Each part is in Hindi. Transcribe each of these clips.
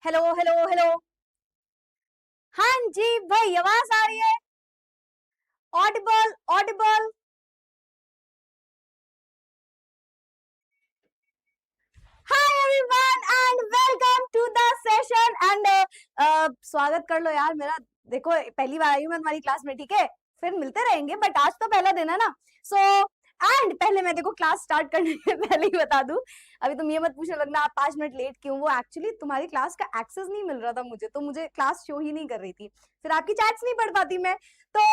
Hello hello hello. हाँ जी भाई, आवाज आ रही है? Audible audible. Hi everyone and welcome to the session and स्वागत कर लो यार मेरा। देखो पहली बार आई हूँ मैं तुम्हारी क्लास में, ठीक है? फिर मिलते रहेंगे बट आज तो पहला दिन है ना। सो एंड पहले मैं देखो क्लास स्टार्ट करने से पहले ही बता दूं, अभी तुम ये मत पूछने लगना आप 5 मिनट लेट क्यों। वो एक्चुअली तुम्हारी क्लास का एक्सेस नहीं मिल रहा था मुझे, तो मुझे क्लास शो ही नहीं कर रही थी, फिर आपकी चैट्स नहीं पढ़ पाती मैं तो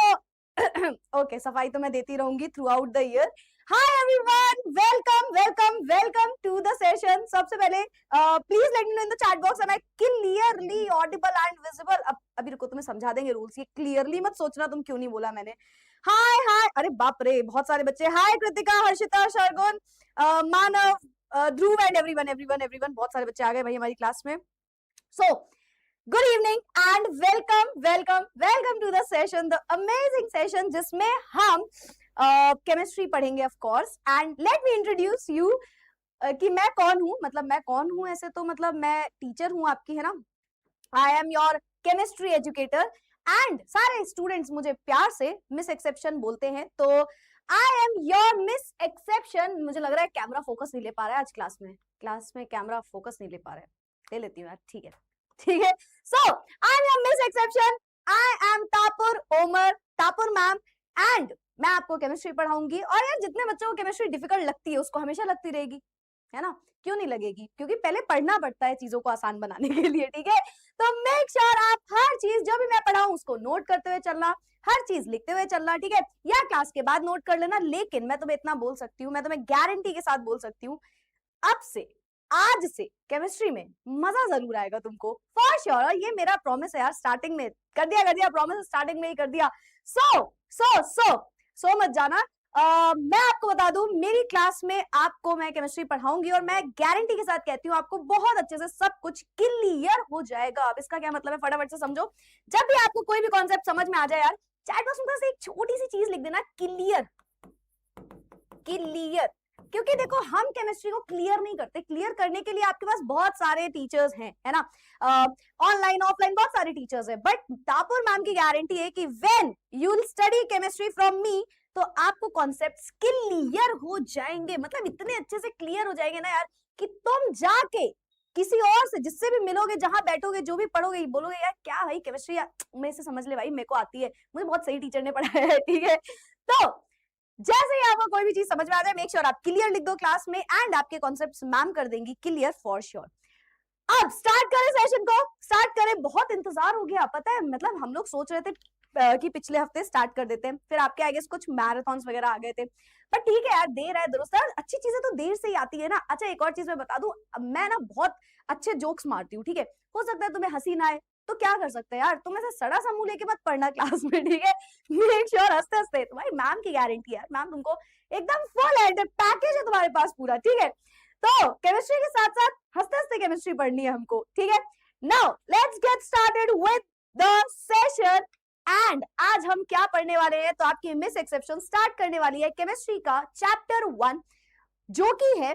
ओके सफाई तो मैं देती रहूंगी throughout the year. Hi everyone, welcome welcome welcome to the session. सबसे पहले please let me know in the chat box am I clearly audible and visible. अब अभी रुको, तुम्हें समझा देंगे रूल्स। ये क्लियरली मत सोचना तुम क्यों नहीं बोला मैंने। हाय हाय, अरे बाप रे बहुत सारे बच्चे। Hi Kritika, Harshita, Shargun, Manav, Dhruv and everyone everyone everyone. बहुत सारे बच्चे आ गए भाई हमारी क्लास में। So good evening and welcome welcome welcome to the session, the amazing session जिसमें हम केमिस्ट्री पढ़ेंगे of course. And let me introduce you कि मैं कौन हूँ। मतलब मैं कौन हूँ ऐसे तो मतलब मैं टीचर हूँ आपकी, है ना। आई am your chemistry educator and सारे स्टूडेंट्स मुझे प्यार से मिस एक्सेप्शन बोलते हैं। तो आई एम योर मिस एक्सेप्शन। मुझे लग रहा है कैमरा फोकस नहीं ले पा रहा है आज क्लास में कैमरा फोकस नहीं ले पा रहा है। ले लेती हूँ यार, ठीक है ठीक है। So I am your miss exception, I am Tapur Omar, Tapur ma'am. And मैं आपको केमिस्ट्री पढ़ाऊंगी। और यार जितने बच्चों को केमिस्ट्री डिफिकल्ट लगती है उसको हमेशा लगती रहेगी, है ना। क्यों नहीं लगेगी? क्योंकि पहले पढ़ना पड़ता है चीजों को आसान बनाने के लिए, ठीक है। तो मेक श्योर आप हर चीज जो भी मैं पढ़ाऊं उसको नोट करते हुए चलना, हर चीज लिखते हुए चलना, ठीक है। या क्लास के बाद नोट कर लेना। लेकिन मैं तुम्हें इतना बोल सकती हूँ, मैं तुम्हें गारंटी के साथ बोल सकती हूँ, अब से आज से केमिस्ट्री में मजा जरूर आएगा तुमको फॉर श्योर। और ये मेरा प्रॉमिस है यार, स्टार्टिंग में कर दिया प्रॉमिस, स्टार्टिंग में ही कर दिया। सो मत जाना। मैं आपको बता दूं, मेरी क्लास में आपको मैं केमिस्ट्री पढ़ाऊंगी और मैं गारंटी के साथ कहती हूँ आपको बहुत अच्छे से सब कुछ क्लियर हो जाएगा। अब इसका क्या मतलब है फटाफट से समझो। जब भी आपको कोई भी कॉन्सेप्ट समझ में आ जाए यार, चैट बॉक्स में बस एक छोटी सी चीज लिख देना, क्लियर क्लियर। क्योंकि देखो हम केमिस्ट्री को क्लियर नहीं करते, क्लियर करने के लिए आपके पास बहुत सारे टीचर्स हैं, है ना। ऑनलाइन ऑफलाइन बहुत सारे टीचर्स हैं, बट टापुर मैम की गारंटी है कि when you will study chemistry from me तो आपको कॉन्सेप्ट्स क्लियर हो जाएंगे। मतलब इतने अच्छे से क्लियर हो जाएंगे ना यार कि तुम जाके किसी और से जिससे भी मिलोगे, जहां बैठोगे, जो भी पढ़ोगे, बोलोगे यार क्या भाई केमिस्ट्री मेरे से समझ ले भाई, मेरे को आती है, मुझे बहुत सही टीचर ने पढ़ाया है, ठीक है। तो जैसे ही आपको कोई भी चीज समझ में आ जाए, मेक श्योर आप क्लियर लिख दो क्लास में एंड आपके कॉन्सेप्ट्स मैम कर देंगी क्लियर फॉर श्योर। अब स्टार्ट करें सेशन को, स्टार्ट करें। बहुत इंतजार हो गया, पता है। मतलब हम लोग सोच रहे थे कि पिछले हफ्ते स्टार्ट कर देते हैं, फिर आपके आई गेस कुछ मैराथन्स वगैरह आ गए थे, पर ठीक है यार, देर है दुरुस्त है, अच्छी चीजें तो देर से ही आती है ना। अच्छा एक और चीज मैं बता दूं, मैं ना बहुत अच्छे जोक्स मारती हूँ, ठीक है। हो सकता है तुम्हें हंसी ना आए तो क्या कर सकते हैं यार, तुम ऐसे सड़ा सा मुंह लेके मत पढ़ना क्लास में, ठीक है। मेक श्योर हंसते हंसते, तुम्हारी मैम की गारंटी है, मैम तुमको एकदम फुल हैंडेड पैकेज है तुम्हारे पास पूरा, ठीक है। तो केमिस्ट्री के साथ साथ हंसते हंसते केमिस्ट्री पढ़नी है हमको, ठीक है। Now let's get started with the session. And आज हम क्या पढ़ने वाले हैं, तो आपकी मिस एक्सेप्शन स्टार्ट करने वाली है केमिस्ट्री का चैप्टर 1 जो कि है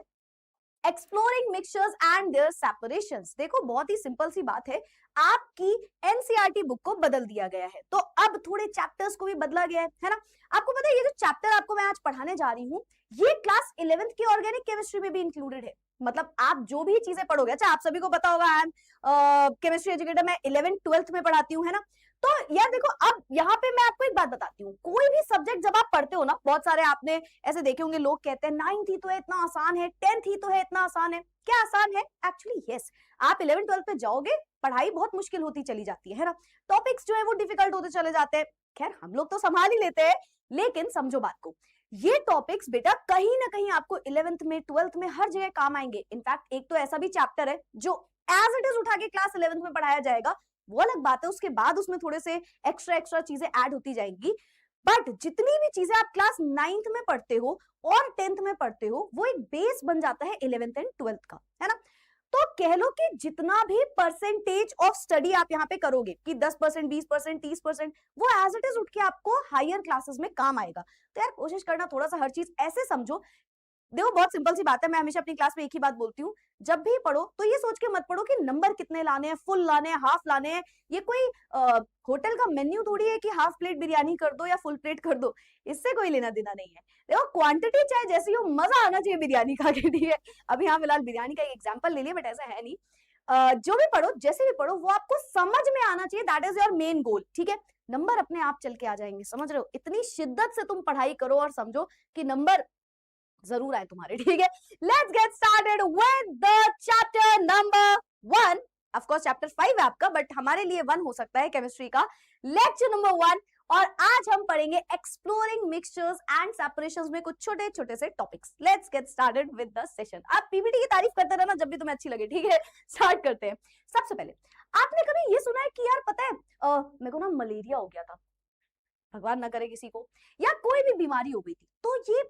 exploring mixtures and their separations. देखो बहुत ही सिंपल सी बात है, आपकी एनसीईआरटी बुक को बदल दिया गया है, तो अब थोड़े चैप्टर्स को भी बदला गया है ना। आपको पता है ये जो चैप्टर आपको मैं आज पढ़ाने जा रही हूँ ये क्लास 11th की ऑर्गेनिक केमिस्ट्री में भी इंक्लूडेड है। मतलब आप जो भी चीजें पढ़ोगे, अच्छा आप सभी को पता होगा आई एम केमिस्ट्री एजुकेटर, मैं 11th 12th में पढ़ाती हूँ, है ना। तो यार देखो, अब यहाँ पे मैं आपको एक बात बताती हूँ, कोई भी सब्जेक्ट जब आप पढ़ते हो ना, बहुत सारे आपने ऐसे देखे होंगे, लोग कहते हैं 9th ही तो है इतना आसान है, 10th ही तो है इतना आसान है। क्या आसान है? Actually yes. आप 11 12 पे जाओगे, पढ़ाई बहुत मुश्किल होती चली जाती है ना। टॉपिक्स जो है वो डिफिकल्ट होते चले जाते हैं। खैर हम लोग तो संभाल ही लेते हैं, लेकिन समझो बात को, ये टॉपिक्स बेटा कहीं ना कहीं आपको 11th में 12th में हर जगह काम आएंगे। इनफैक्ट एक तो ऐसा भी चैप्टर है जो एज इट इज उठा के क्लास 11th में पढ़ाया जाएगा, वो अलग बात है, उसके बाद उसमें थोड़े से एक्स्ट्रा चीजें ऐड होती जाएंगी। बट जितनी भी चीजें आप क्लास 9th में पढ़ते हो और 10th में पढ़ते हो वो एक बेस बन जाता है 11th एंड 12th का, है ना। तो कह लो कि जितना भी परसेंटेज ऑफ स्टडी आप यहाँ पे करोगे कि 10%, 20%, 30%, वो एज इट इज उठ के आपको हायर क्लासेस में काम आएगा। तो यार कोशिश करना थोड़ा सा हर चीज ऐसे समझो देखो बहुत सिंपल सी बात है, मैं हमेशा अपनी क्लास में एक ही बात बोलती हूँ, जब भी पढ़ो तो ये सोच के मत पढ़ो कि नंबर कितने लाने हैं, फुल लाने हैं, हाफ लाने हैं। ये कोई होटल का मेन्यू थोड़ी है कि हाफ प्लेट बिरयानी कर दो या फुल प्लेट कर दो, इससे कोई लेना देना नहीं है। देखो क्वांटिटी चाहे जैसी हो, मजा आना चाहिए बिरयानी खा के, ठीक है। अभी हाँ फिलहाल बिरयानी का एक एग्जाम्पल ले लिया, बट ऐसा है नहीं। जो भी पढ़ो, जैसे भी पढ़ो, वो आपको समझ में आना चाहिए, that is your main goal, ठीक है। नंबर अपने आप चल के आ जाएंगे, समझ रहे हो। इतनी शिद्दत से तुम पढ़ाई करो और समझो कि नंबर जरूर आए तुम्हारे, ठीक है। Let's get started with the chapter number 1। Of course chapter 5 है आपका, बट हमारे लिए 1 हो सकता है केमिस्ट्री का, लेक्चर नंबर 1। और आज हम पढ़ेंगे एक्सप्लोरिंग मिक्सचर्स एंड सेपरेशंस में कुछ छोटे छोटे से topics. Let's get started with the session. आप पीपीटी की तारीफ करते रहना जब भी तुम्हें अच्छी लगे, ठीक है। स्टार्ट करते हैं। सबसे पहले आपने कभी ये सुना है कि यार पता है मेरे को ना मलेरिया हो गया था, भगवान ना करे किसी को, या कोई भी बीमारी हो गई थी, तो ये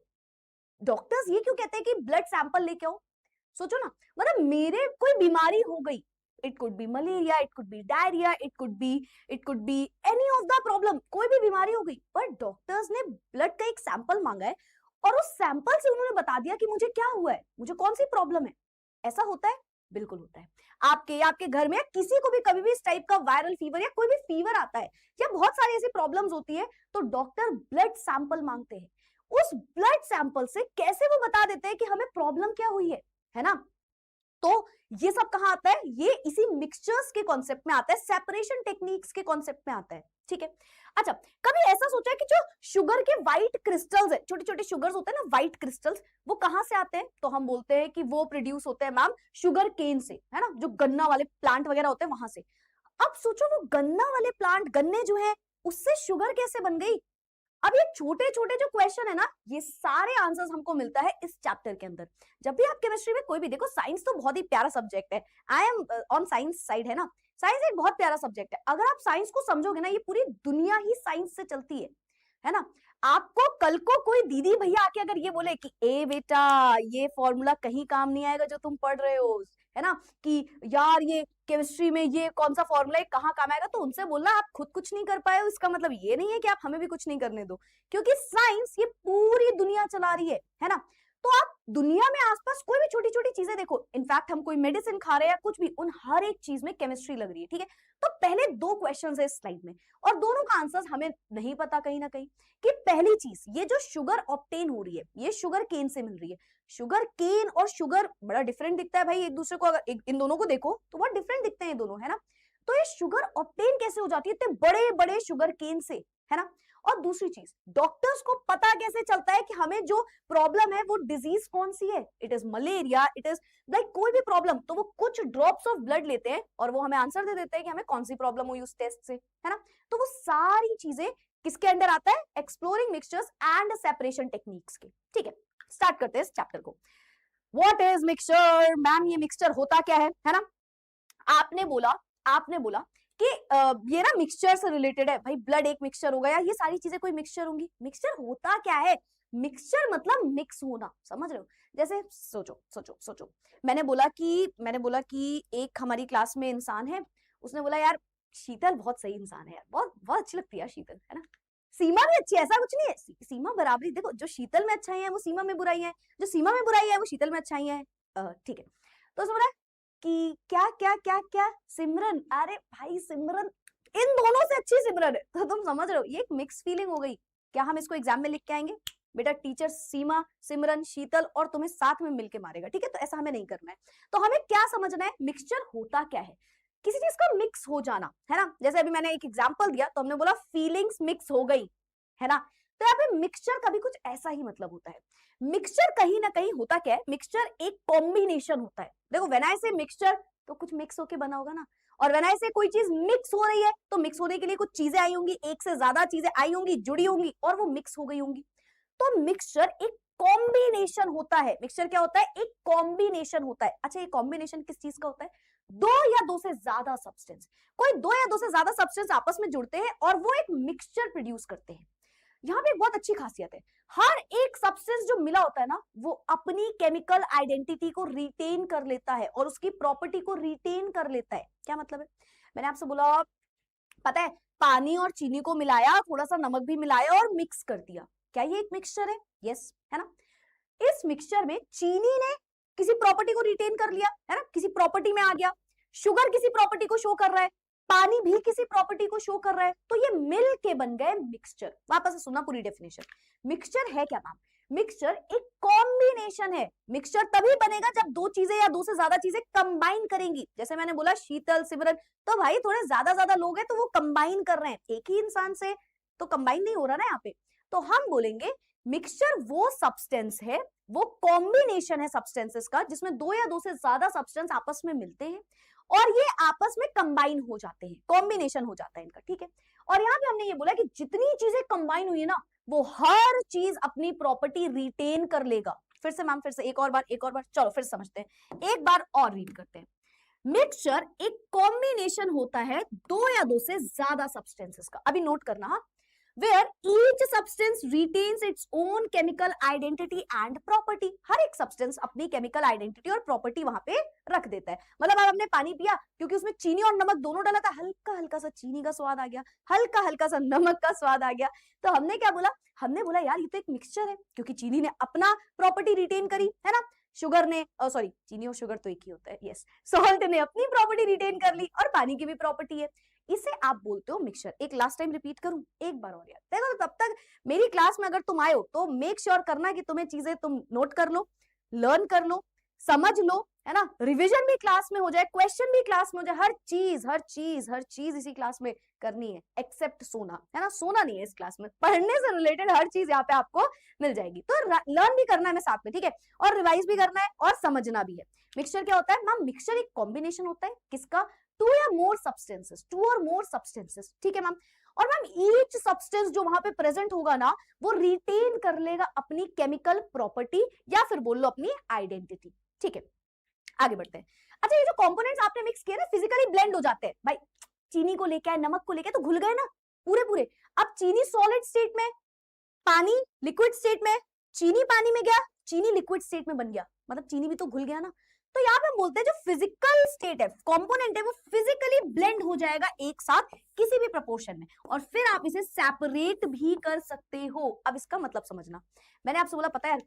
डॉक्टर्स ये क्यों कहते हैं कि ब्लड सैंपल लेके आओ। सोचो ना, मतलब मेरे कोई बीमारी हो गई, it could be malaria, it could be diarrhoea, it could be any of the problem, कोई भी बीमारी हो गई, पर डॉक्टर्स ने ब्लड का एक सैंपल मांगा है और उस सैंपल से उन्होंने बता दिया कि मुझे क्या हुआ है, मुझे कौन सी प्रॉब्लम है। ऐसा होता है, बिल्कुल होता है। आपके घर में किसी को भी कभी भी इस टाइप का वायरल फीवर या कोई भी फीवर आता है या बहुत सारी ऐसी प्रॉब्लम्स होती है, तो डॉक्टर ब्लड सैंपल मांगते हैं। उस ब्लड सैंपल से कैसे वो बता देते हैं कि हमें प्रॉब्लम क्या हुई है ना। तो ये सब कहां आता है, ये इसी मिक्सचर्स के कॉन्सेप्ट में आता है, सेपरेशन टेक्निक्स के कॉन्सेप्ट में आता है, ठीक है। अच्छा, कभी ऐसा सोचा है कि जो शुगर के व्हाइट क्रिस्टल्स है, छोटे छोटे शुगर्स होते हैं ना व्हाइट क्रिस्टल्स, वो कहां से आते हैं, तो हम बोलते हैं कि वो प्रोड्यूस होते हैं मैम शुगर केन से, है ना, जो गन्ना वाले प्लांट वगैरह होते हैं वहां से। अब सोचो वो गन्ना वाले प्लांट, गन्ने जो है, उससे शुगर कैसे बन गई। अब ये छोटे छोटे जो क्वेश्चन है ना, ये सारे आंसर्स हमको मिलता है इस चैप्टर के अंदर। जब भी आप केमिस्ट्री में कोई भी देखो, साइंस तो बहुत ही प्यारा सब्जेक्ट है, I am on science side, है ना। साइंस एक बहुत प्यारा सब्जेक्ट है, अगर आप साइंस को समझोगे ना, ये पूरी दुनिया ही साइंस से चलती है ना। आपको कल को कोई दीदी भैया आके अगर ये बोले कि ए बेटा ये फॉर्मूला कहीं काम नहीं आएगा जो तुम पढ़ रहे हो, है ना, कि यार ये केमिस्ट्री में ये कौन सा फॉर्मूला है कहाँ काम आएगा, तो उनसे बोलना आप खुद कुछ नहीं कर पाए हो, इसका मतलब ये नहीं है कि आप हमें भी कुछ नहीं करने दो, क्योंकि साइंस ये पूरी दुनिया चला रही है ना। तो आप दुनिया में आसपास कोई भी छोटी छोटी चीजें देखो, इनफैक्ट हम कोई मेडिसिन खा रहे हैं या कुछ भी, उन हर एक चीज में केमिस्ट्री लग रही है, ठीक है। तो पहले 2 क्वेश्चंस है इस स्लाइड में, और दोनों का आंसर्स हमें नहीं पता कहीं ना कहीं। कि पहली चीज, ये जो शुगर ऑब्टेन हो रही है, ये शुगर केन से मिल रही है। शुगर केन और शुगर बड़ा डिफरेंट दिखता है भाई एक दूसरे को, अगर इन दोनों को देखो तो बहुत डिफरेंट दिखते हैं ये दोनों, है ना। तो ये शुगर ऑब्टेन कैसे हो जाती है इतने बड़े बड़े शुगर केन से, है ना। और दूसरी चीज, डॉक्टर्स को पता कैसे चलता है कि हमें जो प्रॉब्लम है वो डिजीज कौन सी है, it is malaria, it is like कोई भी प्रॉब्लम, तो वो कुछ ड्रॉप्स ऑफ ब्लड लेते हैं और वो हमें आंसर दे देते हैं कि हमें कौन सी प्रॉब्लम हुई उस टेस्ट से, है ना। तो वो सारी चीजें किसके अंडर आता है, exploring mixtures and separation techniques के, ठीक है। स्टार्ट करते हैं इस चैप्टर को। व्हाट इज मिक्सचर, मैम ये मिक्सचर होता क्या है ना। आपने बोला कि ये ना मिक्सचर से रिलेटेड है, भाई ब्लड एक मिक्सचर होगा या ये सारी चीजें कोई मिक्सचर होंगी। मिक्सचर होता क्या है, मिक्सचर मतलब मिक्स होना, समझ रहे हो। जैसे सोचो सोचो सोचो, मैंने बोला कि एक हमारी क्लास में इंसान है, उसने बोला यार शीतल बहुत सही इंसान है यार, बहुत बहुत अच्छी लगती है यार शीतल, है ना। सीमा भी अच्छी है, ऐसा कुछ नहीं है, सीमा बराबरी, देखो जो शीतल में अच्छाई है वो सीमा में बुराई है, जो सीमा में बुराई है वो शीतल में अच्छाई है, ठीक है। तो उसने बोला कि क्या क्या क्या क्या सिमरन, अरे भाई सिमरन इन दोनों से अच्छी सिमरन है, तो तुम समझ रहे हो ये एक मिक्स फीलिंग हो गई। क्या हम इसको एग्जाम में लिख के आएंगे, बेटा टीचर सीमा सिमरन शीतल और तुम्हें साथ में मिलके मारेगा, ठीक है। तो ऐसा हमें नहीं करना है। तो हमें क्या समझना है, मिक्सचर होता क्या है, किसी चीज का मिक्स हो जाना, है ना। जैसे अभी मैंने एक एग्जांपल दिया तो हमने बोला फीलिंग्स मिक्स हो गई, है ना। तो यहाँ पे मिक्सचर का भी कुछ ऐसा ही मतलब होता है। मिक्सचर कहीं ना कहीं होता क्या है, मिक्सचर एक कॉम्बिनेशन होता है। देखो व्हेन आई से मिक्सचर तो कुछ मिक्स होके बना होगा ना, और व्हेन आई से कोई चीज मिक्स हो रही है तो मिक्स होने के लिए कुछ चीजें आई होंगी, एक से ज्यादा चीजें आई होंगी, जुड़ी होंगी और वो मिक्स हो गई होंगी। तो मिक्सचर एक कॉम्बिनेशन होता है। मिक्सचर क्या होता है, एक कॉम्बिनेशन होता है। अच्छा ये कॉम्बिनेशन किस चीज का होता है, दो या दो से ज्यादा सब्सटेंस, कोई दो या दो से ज्यादा सब्सटेंस आपस में जुड़ते हैं और वो एक मिक्सचर प्रोड्यूस करते हैं। यहाँ पे एक बहुत अच्छी खासियत है, हर एक सब्सटेंस जो मिला होता है ना, वो अपनी केमिकल आइडेंटिटी को रिटेन कर लेता है और उसकी प्रॉपर्टी को रिटेन कर लेता है। क्या मतलब है, मैंने आपसे बोला पता है पानी और चीनी को मिलाया, थोड़ा सा नमक भी मिलाया और मिक्स कर दिया, क्या ये एक मिक्सचर है, यस, है ना। इस मिक्सचर में चीनी ने किसी प्रॉपर्टी को रिटेन कर लिया है ना, किसी प्रॉपर्टी में आ गया, शुगर किसी प्रॉपर्टी को शो कर रहा है, पानी भी किसी प्रॉपर्टी को शो कर रहा है, तो ये मिल के बन गए मिक्सचर। वापस से सुना पूरी डेफिनेशन। मिक्सचर है क्या मैम? मिक्सचर एक कॉम्बिनेशन है। मिक्सचर तभी बनेगा जब दो चीजें या दो से ज्यादा चीजें कंबाइन करेंगी। जैसे मैंने बोला शीतल, सिमरन, तो भाई थोड़े ज्यादा लोग हैं तो वो कंबाइन कर रहे हैं, एक ही इंसान से तो कंबाइन नहीं हो रहा ना यहाँ पे। तो हम बोलेंगे मिक्सचर वो सब्सटेंस है, वो कॉम्बिनेशन है सब्सटेंसेस का, जिसमें दो या दो से ज्यादा सब्सटेंस आपस में मिलते हैं और ये आपस में कंबाइन हो जाते हैं, कॉम्बिनेशन हो जाता है इनका, ठीक है। और यहाँ पे हमने ये बोला कि जितनी चीजें कंबाइन हुई है ना, वो हर चीज अपनी प्रॉपर्टी रिटेन कर लेगा। फिर से मैम, फिर से एक और बार, चलो फिर समझते हैं, एक बार और रीड करते हैं। मिक्सचर एक कॉम्बिनेशन होता है दो या दो से ज्यादा सब्सटेंसेस का। अभी नोट करना, where each substance retains its own chemical identity and property। हर एक सब्सटेंस अपनी केमिकल आइडेंटिटी और प्रॉपर्टी वहां पे रख देता है। मतलब अब हमने पानी पिया, क्योंकि उसमें चीनी और नमक दोनों डाला था, हल्का हल्का सा चीनी का स्वाद आ गया, हल्का हल्का सा नमक का स्वाद आ गया, तो हमने क्या बोला? हमने बोला यार ये तो एक मिक्सचर है, क्योंकि चीनी ने अपना प्रॉपर्टी रिटेन करी है ना, शुगर ने, सॉरी चीनी और शुगर तो एक ही होता है, यस, सॉल्ट ने अपनी प्रॉपर्टी रिटेन कर ली और पानी की भी प्रॉपर्टी है। इसे आप बोलते हो मिक्सचर। एक लास्ट टाइम रिपीट करूं, एक बार और यार देखो, तो तब तक मेरी क्लास में अगर तुम आए हो तो मेक श्योर करना कि तुम्हें चीजें तुम नोट कर लो, लर्न कर लो, समझ लो, है ना। रिवीजन भी क्लास में हो जाए, क्वेश्चन भी क्लास में हो जाए, हर चीज इसी क्लास में करनी है, एक्सेप्ट सोना, है ना। सोना नहीं है इस क्लास में, पढ़ने से रिलेटेड हर चीज यहाँ पे आपको मिल जाएगी। तो लर्न भी करना है में साथ में, ठीक है, और रिवाइज भी करना है और समझना भी है। मिक्सचर क्या होता है मैम? मिक्सचर एक कॉम्बिनेशन होता है किसका? टू और मोर सब्सटेंसेस, ठीक है मैम। और मैम ईच सब्सटेंस जो वहां पे प्रेजेंट होगा ना, वो रिटेन कर लेगा अपनी केमिकल प्रॉपर्टी या फिर बोल लो अपनी आइडेंटिटी, ठीक है। आगे बढ़ते हैं। अच्छा, ये जो कंपोनेंट्स आपने मिक्स किए ना, फिजिकली ब्लेंड हो जाते हैं भाई। चीनी को लेके आए, नमक को लेके, तो घुल गए ना पूरे। अब चीनी सॉलिड स्टेट में, पानी लिक्विड स्टेट में, चीनी पानी में गया, चीनी लिक्विड स्टेट में बन गया, मतलब चीनी भी तो घुल गया ना। तो यहाँ पे बोलते हैं जो फिजिकल स्टेट है, कंपोनेंट है, वो फिजिकली ब्लेंड हो जाएगा एक साथ किसी भी प्रोपोर्शन में, और फिर आप इसे सेपरेट भी कर सकते हो। अब इसका मतलब समझना, मैंने आपसे बोला पता है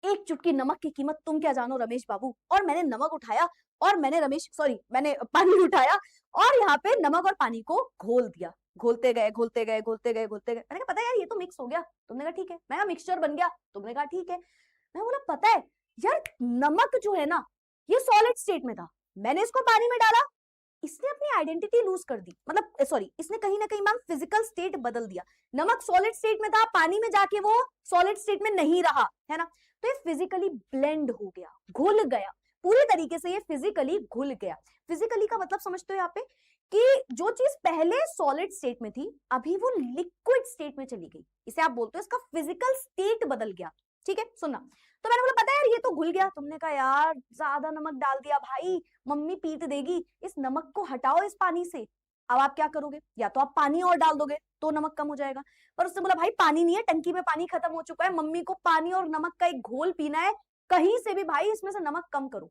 एक चुटकी नमक की कीमत तुम क्या जानो रमेश बाबू, और मैंने नमक उठाया और मैंने पानी उठाया और यहाँ पे नमक और पानी को घोल दिया, घोलते गए। मैंने कहा पता है यार ये तो मिक्स हो गया, तुमने कहा ठीक है। मैं मिक्सचर बन गया, तुमने कहा ठीक है। मैं बोला पता है यार नमक जो है ना, ये सॉलिड स्टेट में था, मैंने इसको पानी में डाला, इसने अपनी आइडेंटिटी लूज कर दी, मतलब सॉरी, इसने कहीं ना कहीं मैम फिजिकल स्टेट बदल दिया। नमक सॉलिड स्टेट में था, पानी में जाके वो सॉलिड स्टेट में नहीं रहा, है ना। तो ये फिजिकली ब्लेंड हो गया, घुल गया, पूरी तरीके से ये फिजिकली घुल गया। फिजिकली का मतलब समझते हो यहाँ पे कि जो चीज पहले सॉलिड स्टेट में थी, अभी वो लिक्विड स्टेट में चली गई, इसे आप बोलते हो इसका फिजिकल स्टेट बदल गया, ठीक है। सुनना, तो मैंने बोला पता है यार ये तो घुल गया, तुमने कहा यार ज्यादा नमक डाल दिया भाई, मम्मी पीट देगी, इस नमक को हटाओ इस पानी से। अब आप क्या करोगे? या तो आप पानी और डाल दोगे तो नमक कम हो जाएगा, पर उसने बोला भाई पानी नहीं है, टंकी में पानी खत्म हो चुका है, मम्मी को पानी और नमक का एक घोल पीना है, कहीं से भी भाई इसमें से नमक कम करो।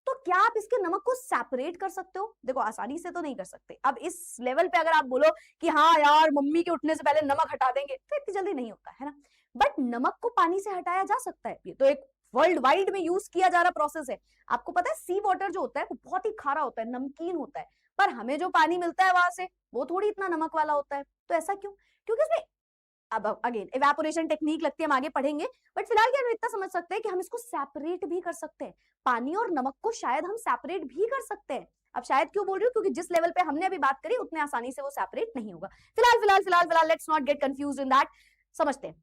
तो क्या आप इसके नमक को सेपरेट कर सकते हो? देखो आसानी से तो नहीं कर सकते। अब इस लेवल पे अगर आप बोलो कि हाँ यार मम्मी के उठने से पहले नमक हटा देंगे, तो इतनी जल्दी नहीं होता है ना। बट नमक को पानी से हटाया जा सकता है, ये तो एक वर्ल्ड वाइड में यूज किया जा रहा प्रोसेस है। आपको पता है सी वाटर जो होता है वो बहुत ही खारा होता है, नमकीन होता है, पर हमें जो पानी मिलता है वहां से वो थोड़ी इतना नमक वाला होता है। तो ऐसा क्यों? क्योंकि उसमें अब अगेन इवेपोरेशन टेक्निक लगती है, हम आगे पढ़ेंगे, बट फिलहाल क्या हम इतना समझ सकते हैं कि हम इसको सेपरेट भी कर सकते हैं, पानी और नमक को शायद हम सेपरेट भी कर सकते हैं। अब शायद क्यों बोल रही हूँ? क्योंकि जिस लेवल पे हमने अभी बात करी उतने आसानी से वो सेपरेट नहीं होगा। फिलहाल let's not gate confused in that. समझते हैं,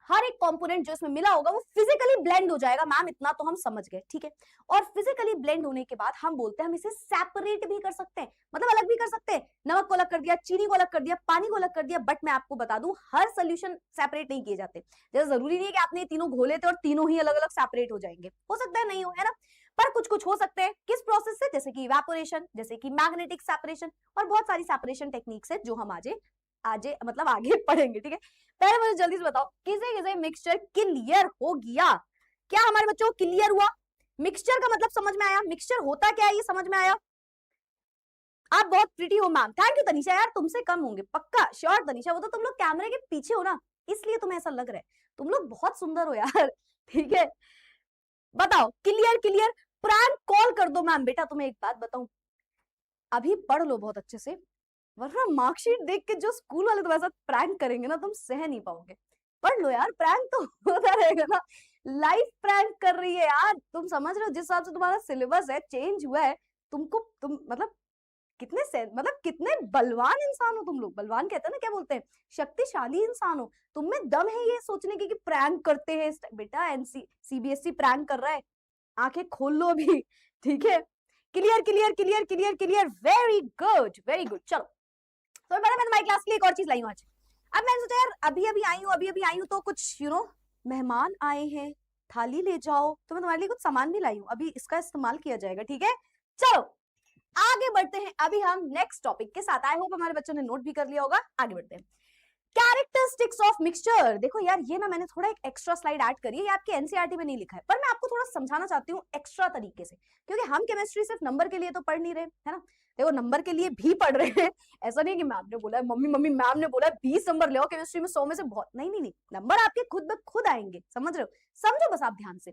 हर एक कंपोनेंट जो इसमें मिला होगा वो फिजिकली ब्लेंड हो जाएगा मैम, इतना तो हम समझ गए, ठीक है। और फिजिकली ब्लेंड होने के बाद हम बोलते हैं हम इसे सेपरेट भी कर सकते हैं, मतलब अलग भी कर सकते हैं। नमक को अलग कर दिया, चीनी को अलग कर दिया, पानी को अलग कर दिया। बट मैं आपको बता दूं हर सोल्यूशन सेपरेट नहीं किए जाते। जैसे जरूरी नहीं है कि आपने तीनों घोले थे और तीनों ही अलग अलग सेपरेट हो जाएंगे, हो सकता है नहीं हो, है ना। पर कुछ कुछ हो सकते हैं, किस प्रोसेस से? जैसे कि इवेपोरेशन, जैसे कि मैग्नेटिक सेपरेशन, और बहुत सारी सेपरेशन टेक्निक्स है जो हम आगे पढ़ेंगे, ठीक है। पहले मुझे जल्दी से बताओ किसे किसे मिक्सचर क्लियर हो गया? क्या हमारे बच्चों को क्लियर हुआ? मिक्सचर का मतलब समझ में आया? मिक्सचर होता क्या है ये समझ में आया? आप बहुत प्रिटी हो मैम, थैंक यू तनिषा, यार तुमसे कम होंगे पक्का, श्योर तनिषा, वो तो तुम लोग कैमरे के पीछे हो ना, इसलिए तुम्हें ऐसा लग रहा है। तुम लोग बहुत सुंदर हो यार, ठीक है, बताओ, क्लियर क्लियर। प्रैंक कॉल कर दो मैम। बेटा तुम्हें एक बात बताऊं, अभी पढ़ लो बहुत अच्छे से, वरना मार्कशीट देख के जो स्कूल वाले तुम्हारे साथ प्रैंक करेंगे ना, तुम सह नहीं पाओगे। पढ़ लो यार, प्रैंक तो होता रहेगा ना, लाइफ प्रैंक कर रही है यार। तुम समझ रहे हो जिस हिसाब से तुम्हारा सिलेबस है, चेंज हुआ है, तुम मतलब कितने मतलब कितने बलवान इंसान हो तुम लोग। बलवान कहते हैं ना, क्या बोलते हैं, शक्तिशाली इंसान हो। तुम में दम है ये सोचने की कि प्रैंक करते हैं बेटा, सीबीएसई प्रैंक कर रहा है, आंखें खोल लो अभी। ठीक है, clear clear clear clear clear, very good very good. चलो, तो मैडम मैं तुम्हारी क्लास के लिए एक और चीज लाई हूँ आज। अब मैंने सोचा यार अभी अभी आई हूँ तो कुछ मेहमान आए हैं, थाली ले जाओ, तो मैं तुम्हारे लिए कुछ सामान भी लाई हूँ, अभी इसका इस्तेमाल किया जाएगा। ठीक है, चलो आगे बढ़ते हैं अभी हम नेक्स्ट टॉपिक के साथ। आई होप हमारे बच्चों ने नोट भी कर लिया होगा। आगे बढ़ते हैं, कैरेक्टरिस्टिक्स ऑफ मिक्सचर। देखो यार, ये ना मैंने थोड़ा एक एक्स्ट्रा स्लाइड ऐड करी है, ये आपके एनसीईआरटी में नहीं लिखा है, पर मैं आपको थोड़ा समझाना चाहती हूँ एक्स्ट्रा तरीके से, क्योंकि हम केमिस्ट्री सिर्फ नंबर के लिए तो पढ़ नहीं रहे, है ना। देखो नंबर के लिए भी पढ़ रहे हैं, ऐसा नहीं कि मैम ने बोला है, मम्मी मैम ने बोला है 20 नंबर ले आओ केमिस्ट्री में 100 में से बहुत, नहीं, नंबर आपके खुद ब खुद आएंगे, समझ रहे हो। समझो बस आप ध्यान से,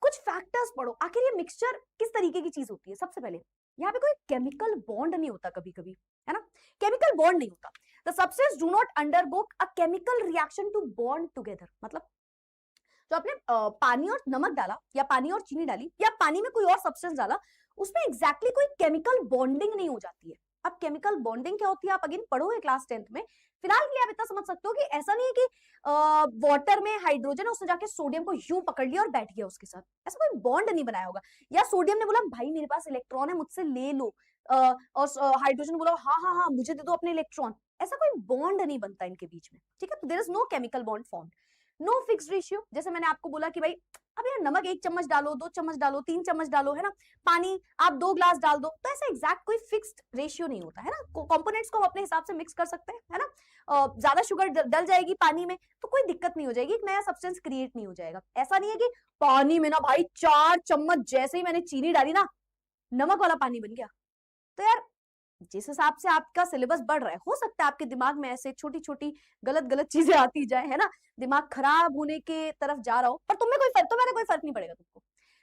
कुछ फैक्टर्स पढ़ो, आखिर ये मिक्सचर किस तरीके की चीज होती है। सबसे पहले यहाँ पे कोई केमिकल बॉन्ड नहीं होता कभी कभी, है ना, केमिकल बॉन्ड नहीं होता। The substance do not undergo a chemical reaction to bond together. मतलब जो आपने पानी और नमक डाला, या पानी और चीनी डाली, या पानी में कोई और सब्सटेंस डाला, उसमें एग्जैक्टली कोई केमिकल बॉन्डिंग नहीं हो जाती है। अब केमिकल बॉन्डिंग क्या होती है आप अगेन पढ़ोगे क्लास 10th में। फिलहाल के लिए आप इतना समझ सकते हो कि ऐसा नहीं है कि वाटर में हाइड्रोजन है, उसने जाके सोडियम को यूं पकड़ लिया और बैठ गया उसके साथ, ऐसा कोई बॉन्ड नहीं बनाया होगा। या सोडियम ने बोला भाई मेरे पास इलेक्ट्रॉन है, मुझसे ले लो, और हाइड्रोजन बोला हाँ मुझे दे दो अपने इलेक्ट्रॉन। ऐसा कोई बॉन्ड नहीं बनता इनके बीच में, ठीक है। There is no chemical bond form, no fix ratio. जैसे मैंने आपको बोला कि भाई अब यार नमक 1 चम्मच डालो, 2 चम्मच डालो, 3 चम्मच डालो, है ना, पानी आप 2 ग्लास डाल दो, तो ऐसा एग्जैक्ट कोई फिक्स्ड रेशियो नहीं होता, है ना। कंपोनेंट्स को हम अपने हिसाब से मिक्स कर सकते हैं, है ना। ज्यादा शुगर डल जाएगी पानी में तो कोई दिक्कत नहीं हो जाएगी, एक नया सब्सटेंस क्रिएट नहीं हो जाएगा। ऐसा नहीं है कि पानी में ना भाई 4 चम्मच जैसे ही मैंने चीनी डाली ना, नमक वाला पानी बन गया। तो यार जिस हिसाब से आपका सिलेबस बढ़ रहा है, हो सकता है आपके दिमाग में ऐसे छोटी छोटी गलत चीजें आती जाए, है ना, दिमाग खराब होने के तरफ जा रहा हो, पर तुम्हारे कोई फर्क नहीं पड़ेगा तुमको।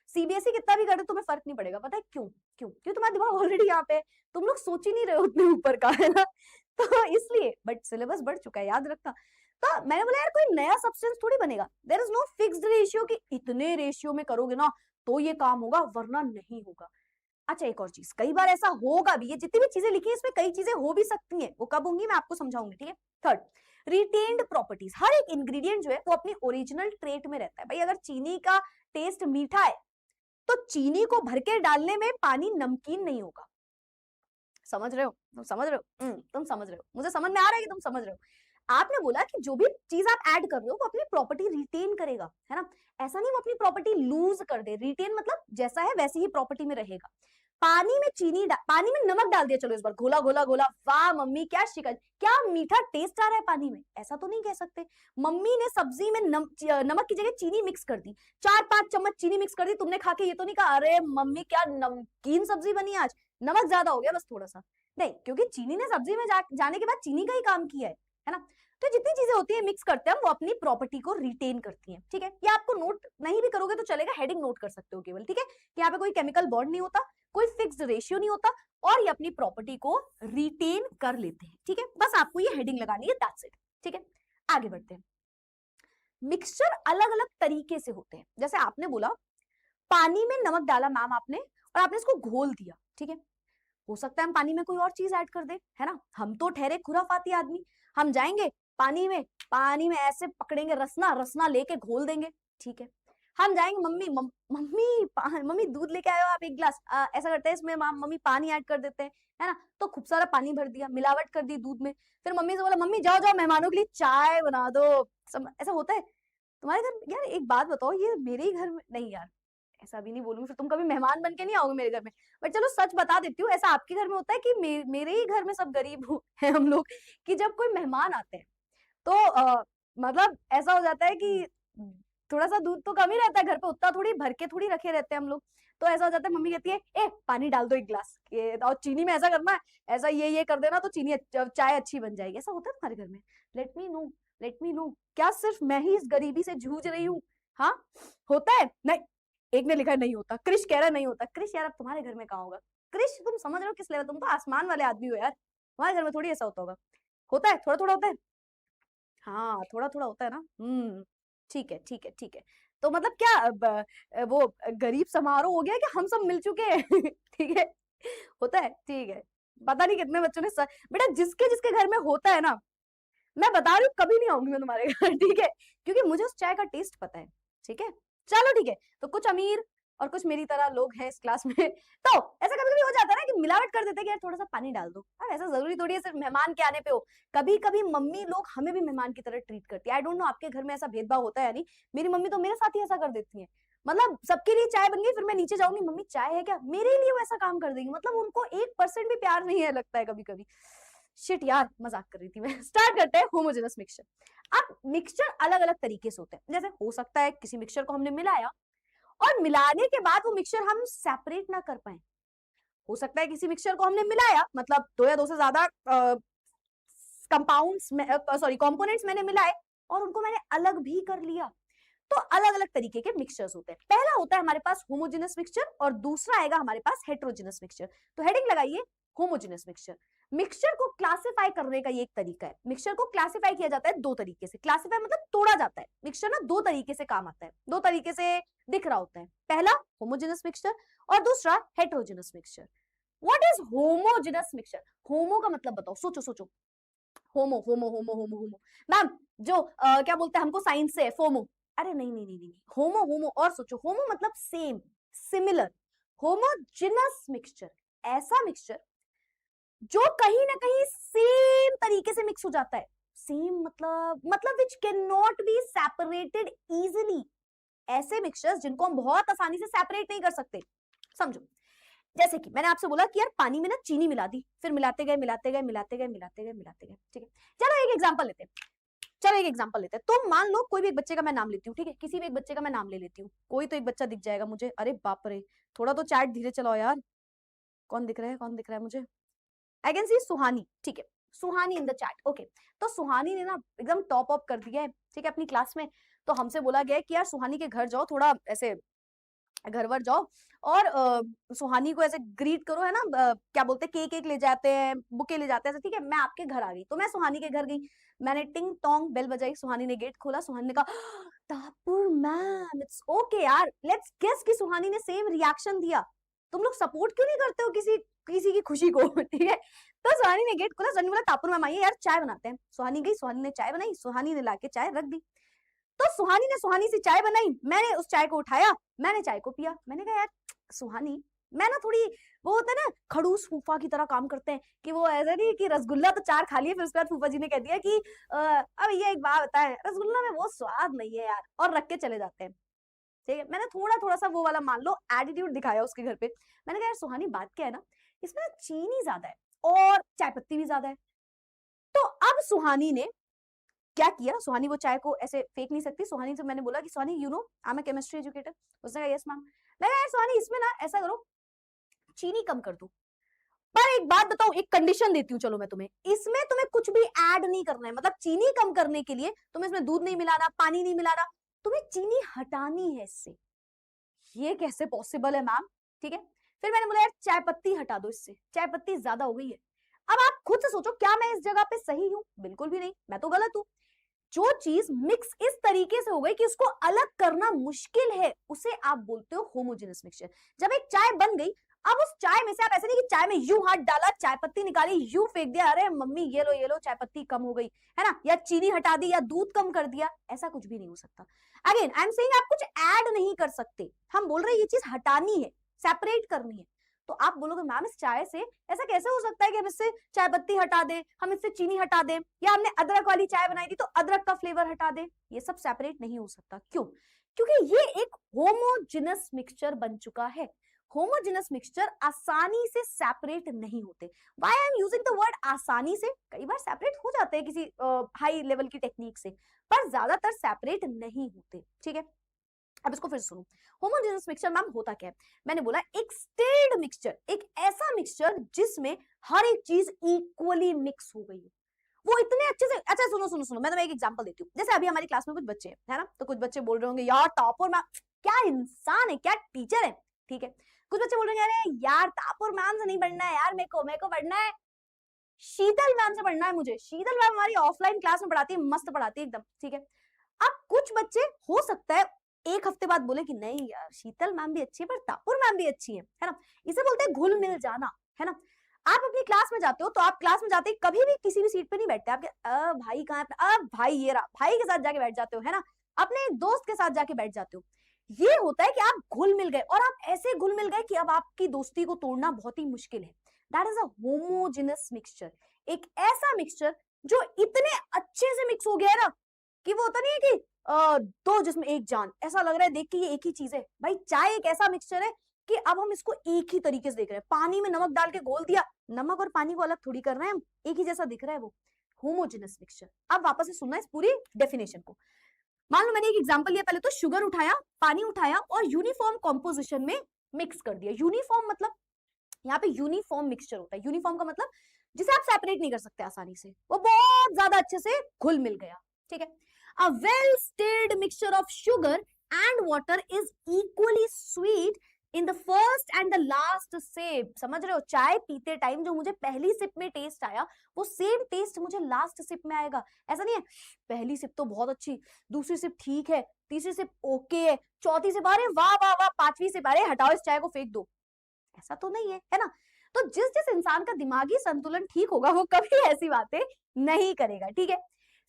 सीबीएसई कितना भी करे तुम्हें फर्क नहीं पड़ेगा, पता है क्यों तुम्हारा दिमाग ऑलरेडी यहाँ पे, तुम लोग सोच ही नहीं रहे हो उतने ऊपर का, है ना। तो इसलिए, बट सिलेबस बढ़ चुका है, याद रखना। तो मैंने बोला यार कोई नया सब्सटेंस थोड़ी बनेगा, there is no fixed ratio कि इतने रेशियो में करोगे ना तो ये काम होगा, वरना नहीं होगा। अच्छा एक और चीज, कई बार ऐसा होगा भी, ये जितनी भी चीजें लिखी है इसमें कई चीजें हो भी सकती हैं, वो कब होंगी मैं आपको समझाऊंगी, ठीक है। Third, retained properties. हर एक इंग्रेडिएंट जो है वो अपनी ओरिजिनल ट्रेट में रहता है। भाई अगर चीनी का टेस्ट मीठा है तो चीनी को भर के डालने में पानी नमकीन नहीं होगा। समझ रहे हो, तुम समझ रहे हो, तुम समझ रहे हो, मुझे समझ में आ रहा है कि तुम समझ रहे हो। आपने बोला कि जो भी चीज आप ऐड कर रहे हो वो अपनी प्रॉपर्टी रिटेन करेगा, है ना। ऐसा नहीं वो अपनी प्रॉपर्टी लूज कर दे, रिटेन मतलब जैसा है वैसी ही प्रॉपर्टी में रहेगा। पानी में नमक डाल दिया, चलो इस बार घोला घोला घोला, वाह मम्मी क्या शिकंज, क्या मीठा टेस्ट आ रहा है पानी में, ऐसा तो नहीं कह सकते। मम्मी ने सब्जी में नमक की जगह चीनी मिक्स कर दी, 4-5 चम्मच चीनी मिक्स कर दी, तुमने खा के ये तो नहीं कहा अरे मम्मी क्या नमकीन सब्जी बनी आज, नमक ज्यादा हो गया बस थोड़ा सा, नहीं, क्योंकि चीनी ने सब्जी में जाने के बाद चीनी का ही काम किया है ना। तो जितनी चीजें होती है मिक्स करते हैं वो अपनी प्रॉपर्टी को रिटेन करती हैं, ठीक है। ये आपको नोट नहीं भी करोगे तो चलेगा, हेडिंग नोट कर सकते हो केवल, ठीक है। यहाँ पे कोई केमिकल बॉन्ड नहीं होता, कोई फिक्स्ड रेशियो नहीं होता, और ये अपनी प्रॉपर्टी को रिटेन कर लेते हैं, ठीक है। बस आपको ये हेडिंग लगानी है, दैट्स इट, ठीक है। आगे बढ़ते हैं, मिक्सचर अलग अलग तरीके से होते हैं। जैसे आपने बोला पानी में नमक डाला मैम आपने, और आपने इसको घोल दिया, ठीक है। हो सकता है हम पानी में कोई और चीज ऐड कर दे, है ना। हम तो ठहरे खुराफाती आदमी, हम जाएंगे पानी में ऐसे पकड़ेंगे रसना लेके घोल देंगे, ठीक है। हम जाएंगे मम्मी दूध लेके आए हो आप 1 गिलास, ऐसा करते हैं इसमें मम्मी पानी ऐड कर देते हैं, है ना। तो खूब सारा पानी भर दिया, मिलावट कर दी दूध में, फिर मम्मी से बोला मम्मी जाओ मेहमानों के लिए चाय बना दो। ऐसा होता है तुम्हारे घर। यार एक बात बताओ, ये मेरे ही घर में नहीं यार, ऐसा भी नहीं बोलूंगी फिर तुम कभी मेहमान बन के नहीं आओगे मेरे घर में, बट चलो सच बता देती हूँ, ऐसा आपके घर में होता है कि मेरे ही घर में सब गरीब है हम लोग, कि जब कोई मेहमान आते हैं तो मतलब ऐसा हो जाता है कि थोड़ा सा दूध तो कम ही रहता है घर पे, उतना थोड़ी भर के थोड़ी रखे रहते हैं हम लोग। तो ऐसा हो जाता है, मम्मी कहती है ए पानी डाल दो 1 गिलास, और चीनी में ऐसा करना है, ऐसा ये कर देना तो चीनी चाय अच्छी बन जाएगी। ऐसा होता है तुम्हारे घर में? लेट मी नो क्या सिर्फ मैं ही इस गरीबी से जूझ रही हूँ? हाँ होता है, नहीं एक ने लिखा है नहीं होता, क्रिश कह रहा है नहीं होता। क्रिश यार अब तुम्हारे घर में कहाँ होगा? क्रिश तुम समझ रहे हो किस लेवल, तुम तो आसमान वाले आदमी हो यार, तुम्हारे घर में थोड़ी ऐसा होता होगा। होता है, थोड़ा थोड़ा होता है, हाँ थोड़ा थोड़ा होता है ना। ठीक है ठीक है ठीक है। तो मतलब क्या वो गरीब समारोह हो गया कि हम सब मिल चुके हैं ठीक है, होता है ठीक है। पता नहीं कितने बच्चों ने बेटा जिसके जिसके घर में होता है ना, मैं बता रही हूँ कभी नहीं आऊंगी मैं तुम्हारे घर ठीक है, क्योंकि मुझे उस चाय का टेस्ट पता है। ठीक है चलो ठीक है। तो कुछ अमीर और कुछ मेरी तरह लोग हैं इस क्लास में तो ऐसा कभी कभी हो जाता है ना कि मिलावट कर देते हैं कि यार थोड़ा सा पानी डाल दो। अब ऐसा जरूरी थोड़ी है सिर्फ मेहमान के आने पे हो, कभी कभी मम्मी लोग हमें भी मेहमान की तरह ट्रीट करती है। आई डोंट नो आपके घर में ऐसा भेदभाव होता है या नहीं, मेरी मम्मी तो मेरे साथ ही ऐसा कर देती है। मतलब सबके लिए चाय बन गई, फिर मैं नीचे जाऊंगी, मम्मी चाय है क्या, मेरे लिए वो ऐसा काम कर देंगी। मतलब उनको 1% भी प्यार नहीं है लगता है कभी कभी। शिट यार मजाक कर रही थी मैं। स्टार्ट करते हैं होमोजेनस मिक्सचर। अब मिक्सचर अलग अलग तरीके से होते हैं। जैसे हो सकता है किसी मिक्सचर को हमने मिलाया और मिलाने के बाद वो मिक्सचर हम सेपरेट ना कर पाए। हो सकता है किसी मिक्सचर को हमने मिलाया, मतलब दो या दो से ज्यादा कंपाउंड्स में सॉरी कंपोनेंट्स मैंने मिलाए और उनको मैंने अलग भी कर लिया। तो अलग अलग तरीके के मिक्सचर्स होते हैं। पहला होता है हमारे पास होमोजेनस मिक्सचर और दूसरा आएगा हमारे पास हेटेरोजेनस मिक्सचर। तो हेडिंग लगाइए होमोजेनस मिक्सचर। मिक्सचर को क्लासिफाई करने का ये एक तरीका है। मिक्सचर को क्लासिफाई किया जाता है दो तरीके से। क्लासिफाई मतलब तोड़ा जाता है। मिक्सचर ना दो तरीके से काम आता है, दो तरीके से दिख रहा होता है। पहला होमोजेनस मिक्सचर और दूसरा heterogeneous mixture. What is homogeneous mixture? Homo का मतलब बताओ, सोचो सोचो। होमो होमो होमो होमो होमो मैम जो क्या बोलते हैं हमको साइंस से फोमो। अरे नहीं नहीं नहीं नहीं, होमो होमो और सोचो। होमो मतलब सेम, सिमिलर। होमोजेनस मिक्सचर ऐसा मिक्सचर जो कहीं ना कहीं सेम तरीके से मिक्स हो जाता है। सेम मतलब which can not be separated easily. ऐसे मिक्सचर्स जिनको हम बहुत आसानी से सेपरेट नहीं कर सकते। समझो, जैसे कि मैंने आपसे बोला कि यार पानी में ना चीनी मिला दी, फिर मिलाते गए मिलाते गए मिलाते गए मिलाते गए मिलाते गए। ठीक है चलो एक एग्जांपल लेते हैं। तो मान लो कोई भी एक बच्चे का मैं नाम लेती हूँ। ठीक है किसी भी एक बच्चे का मैं नाम ले लेती हूँ। कोई तो एक बच्चा दिख जाएगा मुझे। अरे बाप रे, थोड़ा तो चैट धीरे चलाओ यार। कौन दिख रहा है, कौन दिख रहा है मुझे? आई कैन सी सुहानी। ठीक है सुहानी इन द चैट। ओके तो सुहानी ने ना एकदम टॉप अप कर दिया है ठीक है अपनी क्लास में। तो हमसे बोला गया है कि यार सुहानी के घर जाओ, थोड़ा ऐसे घर वर जाओ और सुहानी को ऐसे ग्रीट करो, है ना। क्या बोलते हैं केक ले जाते हैं, बुके ले जाते हैं। ठीक है मैं आपके घर आ गई, तो मैं सुहानी के घर गई। मैंने टिंग टोंग बेल बजाई, सुहानी ने गेट खोला। सुहानी ने कहा तापुर मैम इट्स ओके यार, लेट्स गेस कि सुहानी ने सेम रिएक्शन दिया। तुम लोग सपोर्ट क्यों नहीं करते हो किसी किसी की खुशी को ठीक है। तो सुहानी ने गेट खोला, सुहानी बोला तापुर मैम आइए यार चाय बनाते हैं। सुहानी गई, सुहानी ने चाय बनाई, सुहानी ने लाके चाय रख दी। तो सुहानी ने सुहानी से चाय बनाई, मैंने उस चाय को उठाया, मैंने चाय को पिया। मैंने कहा यार सुहानी, मैं ना थोड़ी वो होता है ना खड़ूस फूफा की तरह काम करते हैं कि वो ऐसा नहीं कि रसगुल्ला तो चार खा लिए, फिर उसके बाद फूफा जी ने कह दिया कि अब ये एक बात बताए रसगुल्ला में वो स्वाद नहीं है यार, और रख के चले जाते हैं। ठीक है मैंने थोड़ा थोड़ा सा वो वाला मान लो एटीट्यूड दिखाया उसके घर पे। मैंने कहा यार सुहानी बात क्या है ना, इसमें ना चीनी ज्यादा है और चाय पत्ती भी ज्यादा है। तो अब सुहानी ने क्या किया, सुहानी वो चाय को ऐसे फेंक नहीं सकती। सुहानी से मैंने बोला कि Suhani you know I am a chemistry educator. उसने कहा यस मैम। मैं यार सुहानी इसमें ना ऐसा करो चीनी कम कर दो, पर एक बात बताओ, एक कंडीशन देती हूँ चलो मैं तुम्हें, इसमें तुम्हें कुछ भी ऐड नहीं करना है। मतलब चीनी कम करने के लिए तुम्हें इसमें दूध नहीं मिलाना, पानी नहीं मिलाना, तुम्हें चीनी हटानी है इससे। ये कैसे पॉसिबल है मैम? ठीक है फिर मैंने बोला यार चाय पत्ती हटा दो इससे, चाय पत्ती ज्यादा हो गई है। अब आप खुद से सोचो क्या मैं इस जगह पे सही हूं? बिल्कुल भी नहीं, मैं तो गलत हूं। जो चीज मिक्स इस तरीके से हो गई कि उसको अलग करना मुश्किल है, उसे आप बोलते हो होमोजेनस मिक्सचर। जब एक चाय बन गई, अब उस चाय में से आप ऐसे नहीं कि चाय में यूं हाथ डाला, चाय पत्ती निकाली, यूं फेंक दिया, अरे मम्मी ये लो चाय पत्ती कम हो गई, है ना, या चीनी हटा दी या दूध कम कर दिया, ऐसा कुछ भी नहीं हो सकता। अगेन आई एम सेइंग आप कुछ ऐड नहीं कर सकते। हम बोल रहे हैं ये चीज हटानी है, सेपरेट करनी है। तो आप बोलोगे मैम इस चाय से ऐसा कैसे हो सकता है कि हम इससे चाय पत्ती हटा दें, हम इससे चीनी हटा दें, या हमने अदरक वाली चाय बनाई थी तो अदरक का फ्लेवर हटा दें? ये सब सेपरेट नहीं हो सकता। क्यों? क्योंकि ये एक होमोजेनस मिक्सचर बन चुका है। होमोजेनस मिक्सचर आसानी से सेपरेट नहीं होते। Why I am using the word आसानी से? कई बार सेपरेट हो जाते हैं किसी हाई लेवल की टेक्निक से, पर ज्यादातर सेपरेट नहीं होते। ठीक है अब इसको फिर सुनो। होमोजेनस मिक्सचर मैम होता क्या है? मैंने बोला एक स्टेर्ड मिक्सचर, एक ऐसा मिक्सचर जिसमें हर एक चीज इक्वली मिक्स हो गई है। वो इतने अच्छे से, अच्छा सुनो सुनो सुनो, मैं तुम्हें एक एग्जांपल देती हूँ। जैसे अभी हमारी क्लास में कुछ बच्चे हैं, है ना, तो कुछ बच्चे बोल रहे होंगे यार तापुर मैम क्या इंसान है, क्या टीचर है, ठीक है। कुछ बच्चे बोल रहे हैं अरे यार तापुर मैम से नहीं पढ़ना है यार, मेरे को पढ़ना है शीतल मैम से पढ़ना है मुझे, शीतल मैम हमारी ऑफलाइन क्लास में पढ़ाती है, मस्त पढ़ाती है एकदम, ठीक है। अब कुछ बच्चे हो सकता है एक हफ्ते बाद बोले कि नहीं यार शीतल मैम भी अच्छी है पर तापुर मैम भी अच्छी है ना। इसे बोलते हैं घुल मिल जाना, है ना। आप अपनी क्लास में जाते हो तो आप क्लास में जाते ही कभी भी किसी भी सीट पे नहीं बैठते, आपके भाई कहाँ है, भाई ये रहा, भाई के साथ जाके बैठ जाते हो, है ना, अपने एक दोस्त के साथ जाके बैठ जाते हो। ये होता है कि आप घुल मिल गए, और आप ऐसे घुल मिल गए कि अब आपकी दोस्ती को तोड़ना बहुत ही मुश्किल है। That is a homogeneous mixture, एक ऐसा मिक्सचर जो इतने अच्छे से मिक्स हो गया है ना कि वो होता नहीं है कि दो जिसमें एक जान, ऐसा लग रहा है देख के ये एक ही चीज है। भाई चाय एक ऐसा मिक्सचर है कि अब हम इसको एक ही तरीके से देख रहे हैं, पानी में नमक डाल के घोल दिया, नमक और पानी को अलग थोड़ी कर रहे हैं हम, एक ही जैसा दिख रहा है वो, होमोजेनस मिक्सचर। अब वापस से सुनना इस पूरी डेफिनेशन को। मान लो मैंने एक एग्जांपल लिया, पहले तो शुगर उठाया, पानी उठाया और यूनिफॉर्म कॉम्पोजिशन में मिक्स कर दिया। यूनिफॉर्म मतलब यहाँ पे यूनिफॉर्म मिक्सचर होता है। यूनिफॉर्म का मतलब जिसे आप सेपरेट नहीं कर सकते आसानी से, वो बहुत ज्यादा अच्छे से घुल मिल गया, ठीक है। A well stirred mixture of sugar and water is equally sweet in the first and the last sip। समझ रहे हो, चाय पीते टाइम जो मुझे पहली सिप में टेस्ट आया वो सेम टेस्ट मुझे लास्ट सिप में आएगा। ऐसा नहीं है पहली सिप तो बहुत अच्छी, दूसरी सिप ठीक है, तीसरी सिप ओके है, चौथी सिप अरे वाह वाह वाह, पांचवी सिप अरे हटाओ इस चाय को फेंक दो, ऐसा तो नहीं है ना। तो जिस जिस इंसान का दिमागी संतुलन ठीक होगा वो कभी ऐसी बातें नहीं करेगा, ठीक है।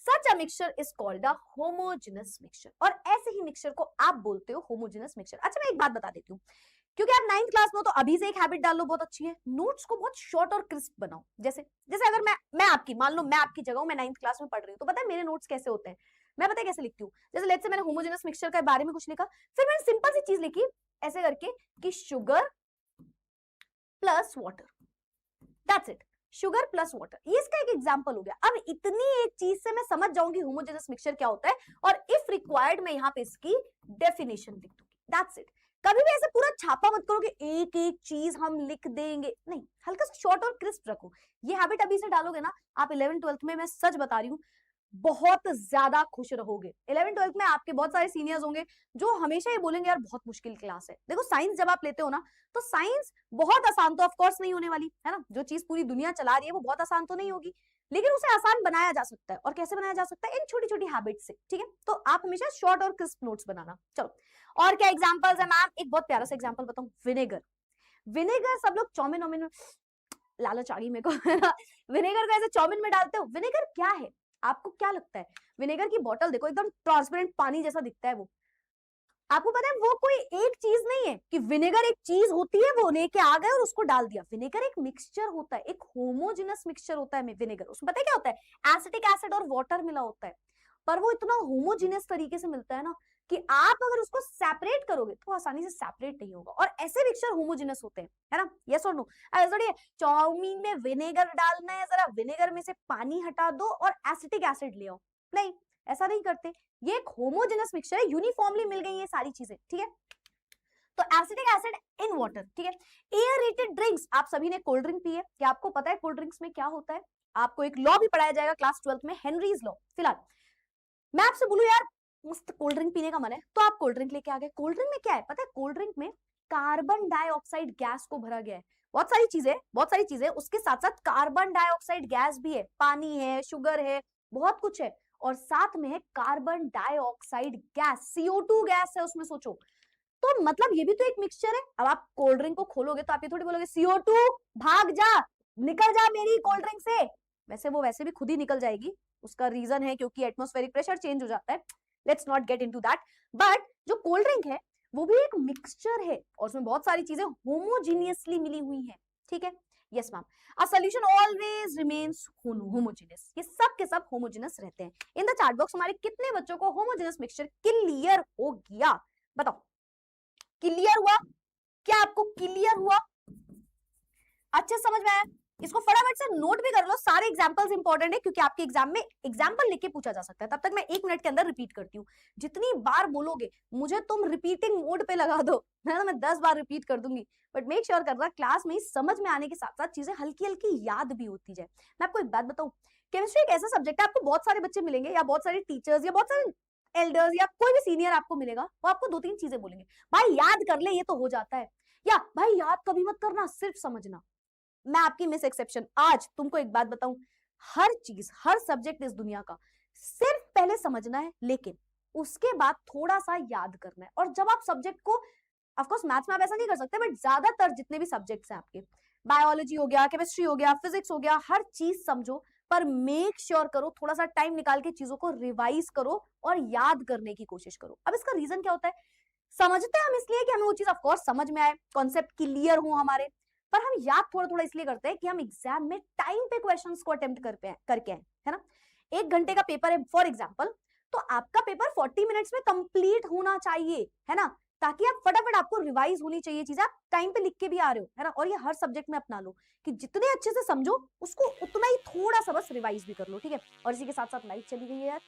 Such a mixture is called a homogeneous mixture, और ऐसे ही मिक्सचर को आप बोलते हो homogeneous mixture। अच्छा मैं एक बात बता देती हूँ, क्योंकि आप 9th क्लास में हो तो अभी से एक हैबिट डाल लो, बहुत अच्छी है, नोट्स को बहुत शॉर्ट और क्रिस्प बनाओ। जैसे जैसे अगर मैं आपकी, मान लो मैं आपकी जगह हूं, मैं 9th क्लास में पढ़ रही हूँ, तो पता है मेरे नोट्स कैसे होते हैं, मैं पता है कैसे लिखती हूँ। जैसे लेट्स से मैंने होमोजेनस मिक्सचर के बारे में कुछ लिखा, फिर मैंने सिंपल सी चीज लिखी ऐसे करके कि sugar plus water, that's it, sugar plus water, ये इसका एक एग्जांपल हो गया। अब इतनी एक चीज से मैं समझ जाऊंगी होमोजेनस मिक्सचर क्या होता है, और इफ रिक्वायर्ड मैं यहाँ पे इसकी डेफिनेशन लिख दूंगी, दैट्स इट। कभी भी ऐसे पूरा छापा मत करो कि एक एक चीज हम लिख देंगे, नहीं, हल्का सा शॉर्ट और क्रिस्प रखो। ये हैबिट अभी से डालोगे ना, आप 11th 12th में, मैं सच बता रही हूँ, बहुत ज्यादा खुश रहोगे। 11th 12th में आपके बहुत सारे सीनियर्स होंगे जो हमेशा ये बोलेंगे यार बहुत मुश्किल क्लास है। देखो साइंस जब आप लेते हो ना, तो साइंस बहुत आसान तो ऑफ कोर्स नहीं होने वाली है ना, जो चीज पूरी दुनिया चला रही है वो बहुत आसान तो नहीं होगी, लेकिन उसे आसान बनाया जा सकता है। और कैसे बनाया जा सकता है, इन छोटी छोटी हैबिट से, ठीक है। तो आप हमेशा शॉर्ट और क्रिस्प नोट्स बनाना। चलो और क्या एग्जांपल्स है मैम, एक बहुत प्यारा सा एग्जांपल बताऊं, विनेगर। विनेगर सब लोग चाउमीन वाउमीन, लालच आ गई मेरे को, है ना, विनेगर को ऐसे चाउमीन में डालते हो। विनेगर क्या है, आपको क्या लगता है, विनेगर की बोतल देखो एकदम ट्रांसपेरेंट पानी जैसा दिखता है वो, आपको पता है वो कोई एक चीज नहीं है कि विनेगर एक चीज होती है वो लेके आ गए और उसको डाल दिया। विनेगर एक मिक्सचर होता है, एक होमोजेनस मिक्सचर होता है विनेगर। उसमें पता है क्या होता है, एसिटिक एसिड और वाटर मिला होता है, पर वो इतना होमोजेनस तरीके से मिलता है ना कि आप अगर उसको सेपरेट करोगे तो आसानी से सेपरेट नहीं होगा। और ऐसे मिक्सचर होमोजेनस होते हैं, है ना, यस और नो। ऐसा चाउमीन में विनेगर डालना है, जरा विनेगर में से पानी हटा दो और एसिटिक एसिड ले आओ, नहीं, ऐसा नहीं करते। ये एक होमोजेनस मिक्सचर है, यूनिफॉर्मली मिल गई ये सारी चीजें, ठीक है। तो एसिटिक एसिड इन वाटर, ठीक है। एयरेटेड ड्रिंक्स, आप सभी ने कोल्ड ड्रिंक पी है, क्या आपको पता है कोल्ड ड्रिंक्स में क्या होता है? आपको एक लॉ भी पढ़ाया जाएगा क्लास 12th में, हेनरीज लॉ। फिलहाल मैं आपसे बोलूं यार मस्त कोल्ड ड्रिंक पीने का मन है, तो आप कोल्ड ड्रिंक लेके आ गए। कोल्ड ड्रिंक में क्या है पता है, कोल्ड ड्रिंक में कार्बन डाइऑक्साइड गैस को भरा गया है। बहुत सारी चीजें, उसके साथ साथ कार्बन डाइऑक्साइड गैस भी है, पानी है, शुगर है, बहुत कुछ है, और साथ में है carbon dioxide gas, CO2 gas है उसमें, सोचो। तो मतलब ये भी तो एक मिक्सचर है। अब आप कोल्ड ड्रिंक को खोलोगे तो आप ये थोड़ी बोलोगे CO2 भाग जा, निकल जा मेरी कोल्ड ड्रिंक से, वैसे वो वैसे भी खुद ही निकल जाएगी। उसका रीजन है क्योंकि एटमॉस्फेरिक प्रेशर चेंज हो जाता है, let's not get into that. But जो कोल्ड ड्रिंक है वो भी एक मिक्सचर है और उसमें बहुत सारी चीजें होमोजीनियसली मिली हुई हैं, ठीक है। Yes ma'am, a solution always remains homogeneous, ये सब के सब होमोजेनस रहते हैं। इन द चैट बॉक्स हमारे कितने बच्चों को होमोजेनस मिक्सचर क्लियर हो गया, बताओ, क्लियर हुआ? क्या आपको क्लियर हुआ? अच्छे समझ में आया? इसको फटाफट से नोट भी कर लो, सारे एग्जांपल्स इंपॉर्टेंट है क्योंकि आपके एग्जाम में एग्जांपल लिख के पूछा जा सकता है। तब तक मैं 1 मिनट के अंदर रिपीट करती हूँ, जितनी बार बोलोगे मुझे तुम रिपीटिंग मोड पे लगा दो, है ना, मैं 10 बार रिपीट कर दूंगी, बट मेक श्योर करना क्लास में समझ में आने के साथ साथ चीजें हल्की हल्की याद भी होती जाए। मैं आपको एक बात बताऊं, केमिस्ट्री एक ऐसा सब्जेक्ट है, आपको बहुत सारे बच्चे मिलेंगे या बहुत सारे टीचर्स या बहुत सारे एल्डर्स या कोई भी सीनियर आपको मिलेगा, वो आपको 2-3 चीजें बोलेंगे, भाई याद कर ले ये तो हो जाता है, या भाई याद कभी मत करना सिर्फ समझना। मैं आपकी मिस एक्सेप्शन, आज तुमको एक बात बताऊं, हर चीज हर सब्जेक्ट इस दुनिया का सिर्फ पहले समझना है, लेकिन उसके बाद थोड़ा सा याद करना है। और जब आप सब्जेक्ट को, ऑफ कोर्स मैथ्स में आप ऐसा नहीं कर सकते, बट ज्यादातर जितने भी सब्जेक्ट्स हैं आपके, बायोलॉजी हो गया, केमिस्ट्री हो गया, फिजिक्स हो गया, हर चीज समझो, पर मेक श्योर करो थोड़ा सा टाइम निकाल के चीजों को रिवाइज करो और याद करने की कोशिश करो। अब इसका रीजन क्या होता है, समझते हैं हम इसलिए कि हमें वो चीज ऑफ कोर्स समझ में आए, कॉन्सेप्ट क्लियर हो हमारे, पर हम याद थोड़ा थोड़ा इसलिए करते हैं कि हम एग्जाम में टाइम पे क्वेश्चंस को अटेम्प्ट करके आए, है ना। 1 घंटे का पेपर है फॉर एग्जाम्पल, तो आपका पेपर 40 मिनट्स में कंप्लीट होना चाहिए, है ना, ताकि आप फटाफट, आपको रिवाइज होनी चाहिए चीजें, आप टाइम पे लिख के भी आ रहे हो, है ना। और ये हर सब्जेक्ट में अपना लो कि जितने अच्छे से समझो उसको उतना ही थोड़ा सा बस रिवाइज भी कर लो, ठीक है। और इसी के साथ साथ लाइट चली गई है यार,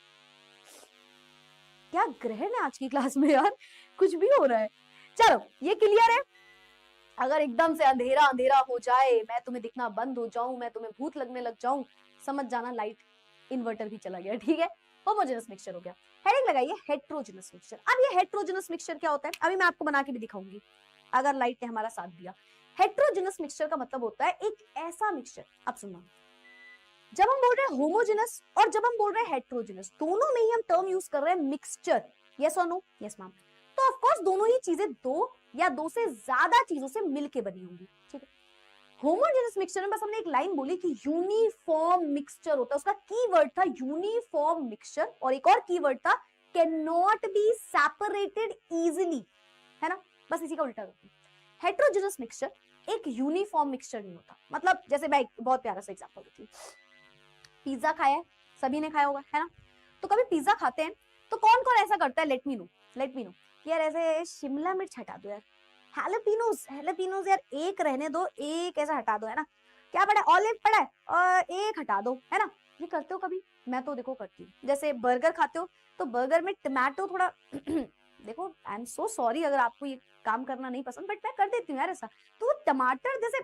क्या ग्रहण है आज की क्लास में यार, कुछ भी हो रहा है। चलो ये क्लियर है, अगर एकदम से अंधेरा अंधेरा हो जाए, मैं तुम्हें दिखना बंद हो जाऊं, मैं तुम्हें भूत लगने लग जाऊं, समझ जाना लाइट इन्वर्टर भी चला गया, ठीक है। होमोजेनस मिक्सचर हो गया। हेडिंग लगाइए हेट्रोजेनस मिक्सचर। अब ये हेट्रोजेनस मिक्सचर क्या होता है, अभी मैं आपको बना के भी दिखाऊंगी अगर लाइट ने हमारा साथ दिया। हेट्रोजेनस मिक्सचर का मतलब होता है एक ऐसा मिक्सचर, अब सुनना, जब हम बोल रहे हैं होमोजेनस और जब हम बोल रहे हैं हेट्रोजेनस, दोनों में ही हम टर्म यूज कर रहे हैं मिक्सचर, यस और नो, यस मैम। तो ऑफ कोर्स दोनों ही चीजें दो या दो से ज्यादा चीजों से मिलके बनी होंगी, ठीक है। होमोजेनस मिक्सचर में बस हमने एक लाइन बोली कि यूनिफॉर्म मिक्सचर होता है, उसका कीवर्ड था यूनिफॉर्म मिक्सचर, और एक और कीवर्ड था can not be separated easily, है ना, बस इसी का उल्टा करते हैं। हेट्रोजेनस मिक्सचर एक यूनिफॉर्म मिक्सचर नहीं होता, मतलब जैसे मैं एक बहुत प्यारा सा एग्जांपल देती हूँ, पिज्जा खाया है, सभी ने खाया होगा, है ना। तो कभी पिज्जा खाते हैं तो कौन कौन ऐसा करता है, लेट मी नो यार, ऐसे शिमला मिर्च हटा दो यार, हैलोपिनोस यार एक रहने दो, एक ऐसा हटा दो, है ना, क्या पड़ा है, ऑलिव पड़ा है और एक हटा दो, है ना। ये करते हो कभी, मैं तो देखो करती हूँ। जैसे बर्गर खाते हो तो बर्गर में टमाटो थोड़ा देखो आई एम सो सॉरी अगर आपको ये काम करना नहीं पसंद, बट मैं कर देती हूँ यार ऐसा। तो टमाटर जैसे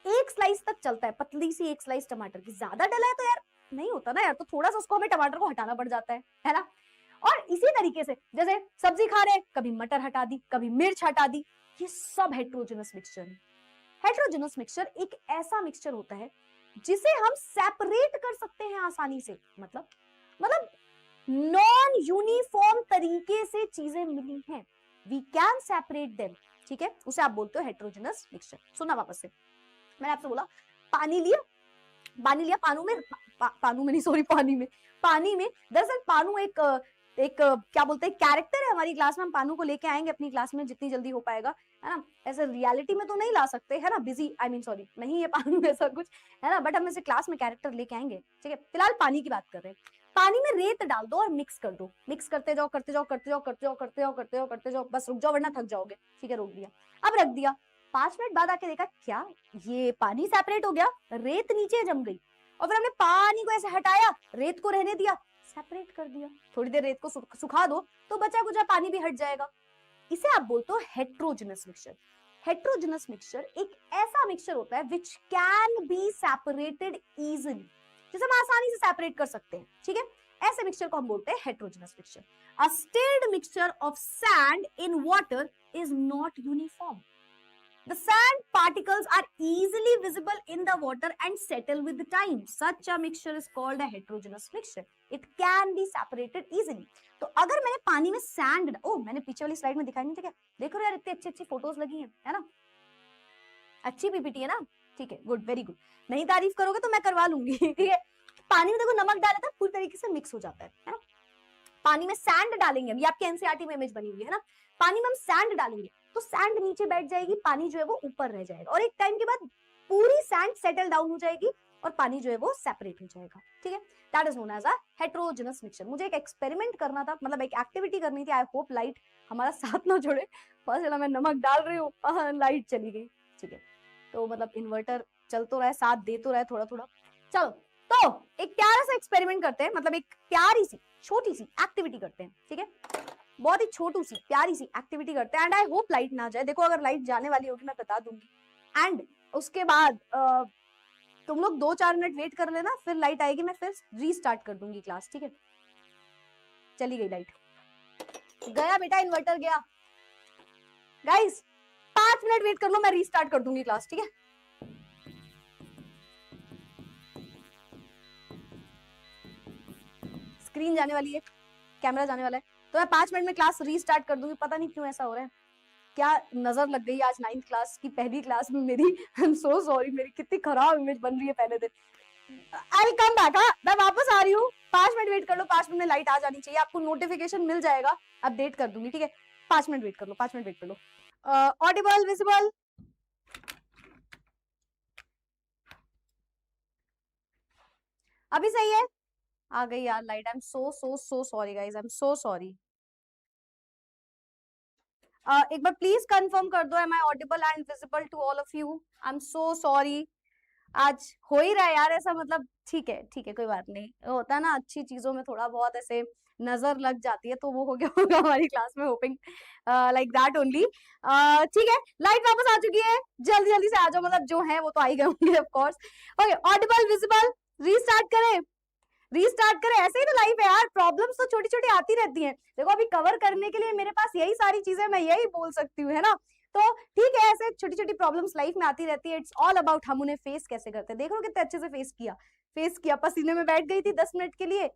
एक स्लाइस तक चलता है, पतली सी एक स्लाइस टमाटर की, ज्यादा डला है तो यार नहीं होता ना यार, तो थोड़ा सा उसको हमें टमाटर को हटाना पड़ जाता है ना। और इसी तरीके से जैसे सब्जी खा रहे, कभी मटर हटा दी, कभी मिर्च हटा दी, ये सब हेट्रोजेनस मिक्सचर है। हेट्रोजेनस मिक्सचर एक ऐसा मिक्सचर होता है जिसे हम सेपरेट कर सकते हैं आसानी से, मतलब नॉन यूनिफॉर्म तरीके से चीजें मिली हैं, वी कैन सेपरेट देम, ठीक है, उसे आप बोलते हो हेट्रोजेनस मिक्सचर। सुना वापस से, मैंने आपसे बोला पानी लिया पानी में दरअसल पानू एक क्या बोलते हैं कैरेक्टर है हमारी क्लास में, हम पानू को लेके आएंगे अपनी क्लास में जितनी जल्दी हो पाएगा, है ना। ऐसे रियलिटी में तो नहीं ला सकते, है ना, बिजी सॉरी नहीं है पानू ऐसा कुछ, है ना, बट हम ऐसे क्लास में कैरेक्टर लेके आएंगे, ठीक है। फिलहाल पानी की बात कर रहे हैं। पानी में रेत डाल दो और मिक्स कर दो, मिक्स करते जाओ, बस रुक जाओ वरना थक जाओगे, ठीक है, रोक दिया। अब रख दिया, 5 मिनट बाद आके देखा क्या ये पानी सेपरेट हो गया, रेत नीचे जम गई, और फिर हमने पानी को ऐसे हटाया, रेत को रहने दिया, सेपरेट कर दिया। थोड़ी देर रेत को सुखा दो तो बचा कुछ पानी भी हट जाएगा। इसे आप बोलते हो हेट्रोजेनस मिक्सचर। हेट्रोजेनस मिक्सचर एक ऐसा मिक्सचर होता है which can be separated easily, जिसे हम आसानी से सेपरेट कर सकते हैं, ठीक है। ऐसे मिक्सचर को हम बोलते हैं heterogeneous mixture. A stirred mixture of sand in water is not uniform. The sand particles are easily visible in the water and settle with the time. Such a mixture is called a heterogeneous mixture. It can be separated easily. तो अगर मैंने पानी में सैंड, मैंने पीछे वाली स्लाइड में दिखाई नहीं था क्या, देखो यार इतनी अच्छी अच्छी फोटोज लगी हैं, है ना, अच्छी पीपीटी है ना, ठीक है, गुड, वेरी गुड। नहीं तारीफ करोगे तो मैं करवा लूंगी, ठीक है। पानी में देखो नमक डाला था, पूरी तरीके से मिक्स हो जाता है ना। पानी में सैंड डालेंगे, ये आपके एनसीईआरटी में इमेज बनी हुई है ना, पानी में हम सैंड डालेंगे तो सैंड नीचे बैठ जाएगी, पानी जो है वो ऊपर रह जाएगा, और एक टाइम के बाद पूरी सैंड सेटल डाउन हो जाएगी और पानी जो है वो सेपरेट हो जाएगा, ठीक है। That is known as a heterogeneous mixture. मुझे एक एक्सपेरिमेंट करना था, मतलब एक एक्टिविटी करनी थी, आई होप लाइट हमारा साथ ना छोड़े। फर्स्ट मैं नमक डाल रही हूँ, लाइट चली गई, ठीक है। तो मतलब इन्वर्टर चल तो रहा है, साथ दे तो रहा है थोड़ा थोड़ा। चलो तो एक प्यारा सा एक्सपेरिमेंट करते हैं, मतलब एक प्यारी सी छोटी सी एक्टिविटी करते हैं, ठीक है, बहुत ही छोटू सी प्यारी सी एक्टिविटी करते हैं। एंड आई होप लाइट ना जाए, देखो अगर लाइट जाने वाली होगी मैं बता दूंगी, एंड उसके बाद तुम लोग 2-4 मिनट वेट कर लेना, फिर लाइट आएगी, मैं फिर रीस्टार्ट कर दूंगी क्लास, ठीक है। चली गई लाइट, गया बेटा इन्वर्टर गया। गाइस 5 मिनट वेट कर लो, मैं रीस्टार्ट कर दूंगी क्लास, ठीक है। स्क्रीन जाने वाली है, कैमरा जाने वाला है, तो मैं 5 मिनट में क्लास रीस्टार्ट कर दूंगी। पता नहीं क्यों ऐसा हो रहा है, क्या नजर लग गई आज 9th क्लास की पहली क्लास में मेरी। आई एम सो सॉरी, मेरी कितनी खराब इमेज बन रही है पहले दिन। आई विल कम बैक, हाँ मैं वापस आ रही हूँ, 5 मिनट वेट कर लो, 5 मिनट में लाइट आ जानी चाहिए, आपको नोटिफिकेशन मिल जाएगा, अपडेट कर दूंगी, ठीक है। 5 मिनट वेट कर लो, 5 मिनट वेट कर लो। ऑडिबल विजिबल, अभी सही है, आ गई यार light. I am so sorry guys, I am so sorry. एक बार प्लीज कंफर्म कर दो, am I audible and visible to all of you. I am so sorry, आज हो ही रहा है यार ऐसा, मतलब ठीक है कोई बात नहीं, होता है ना अच्छी चीजों में थोड़ा बहुत ऐसे नजर लग जाती है, तो वो हो गया होगा हमारी क्लास में, होपिंग लाइक दैट ओनली। ठीक है, लाइट वापस आ चुकी है, जल्दी जल्दी से आ जाओ, मतलब जो है वो तो आ ही गए होंगे of course. Okay Audible visible, restart करें, रीस्टार्ट करें, ऐसे ही तो लाइफ है यार, प्रॉब्लम्स तो छोटी छोटी आती रहती हैं। देखो अभी कवर करने के लिए मेरे पास यही सारी चीजें, मैं यही बोल सकती हूँ, है ना। तो ठीक है, ऐसे छोटी छोटी प्रॉब्लम्स लाइफ में आती रहती है, इट्स ऑल अबाउट हम उन्हें फेस कैसे करते हैं। देख लो कितने अच्छे से फेस किया, पसीने में बैठ गई थी 10 मिनट के लिए,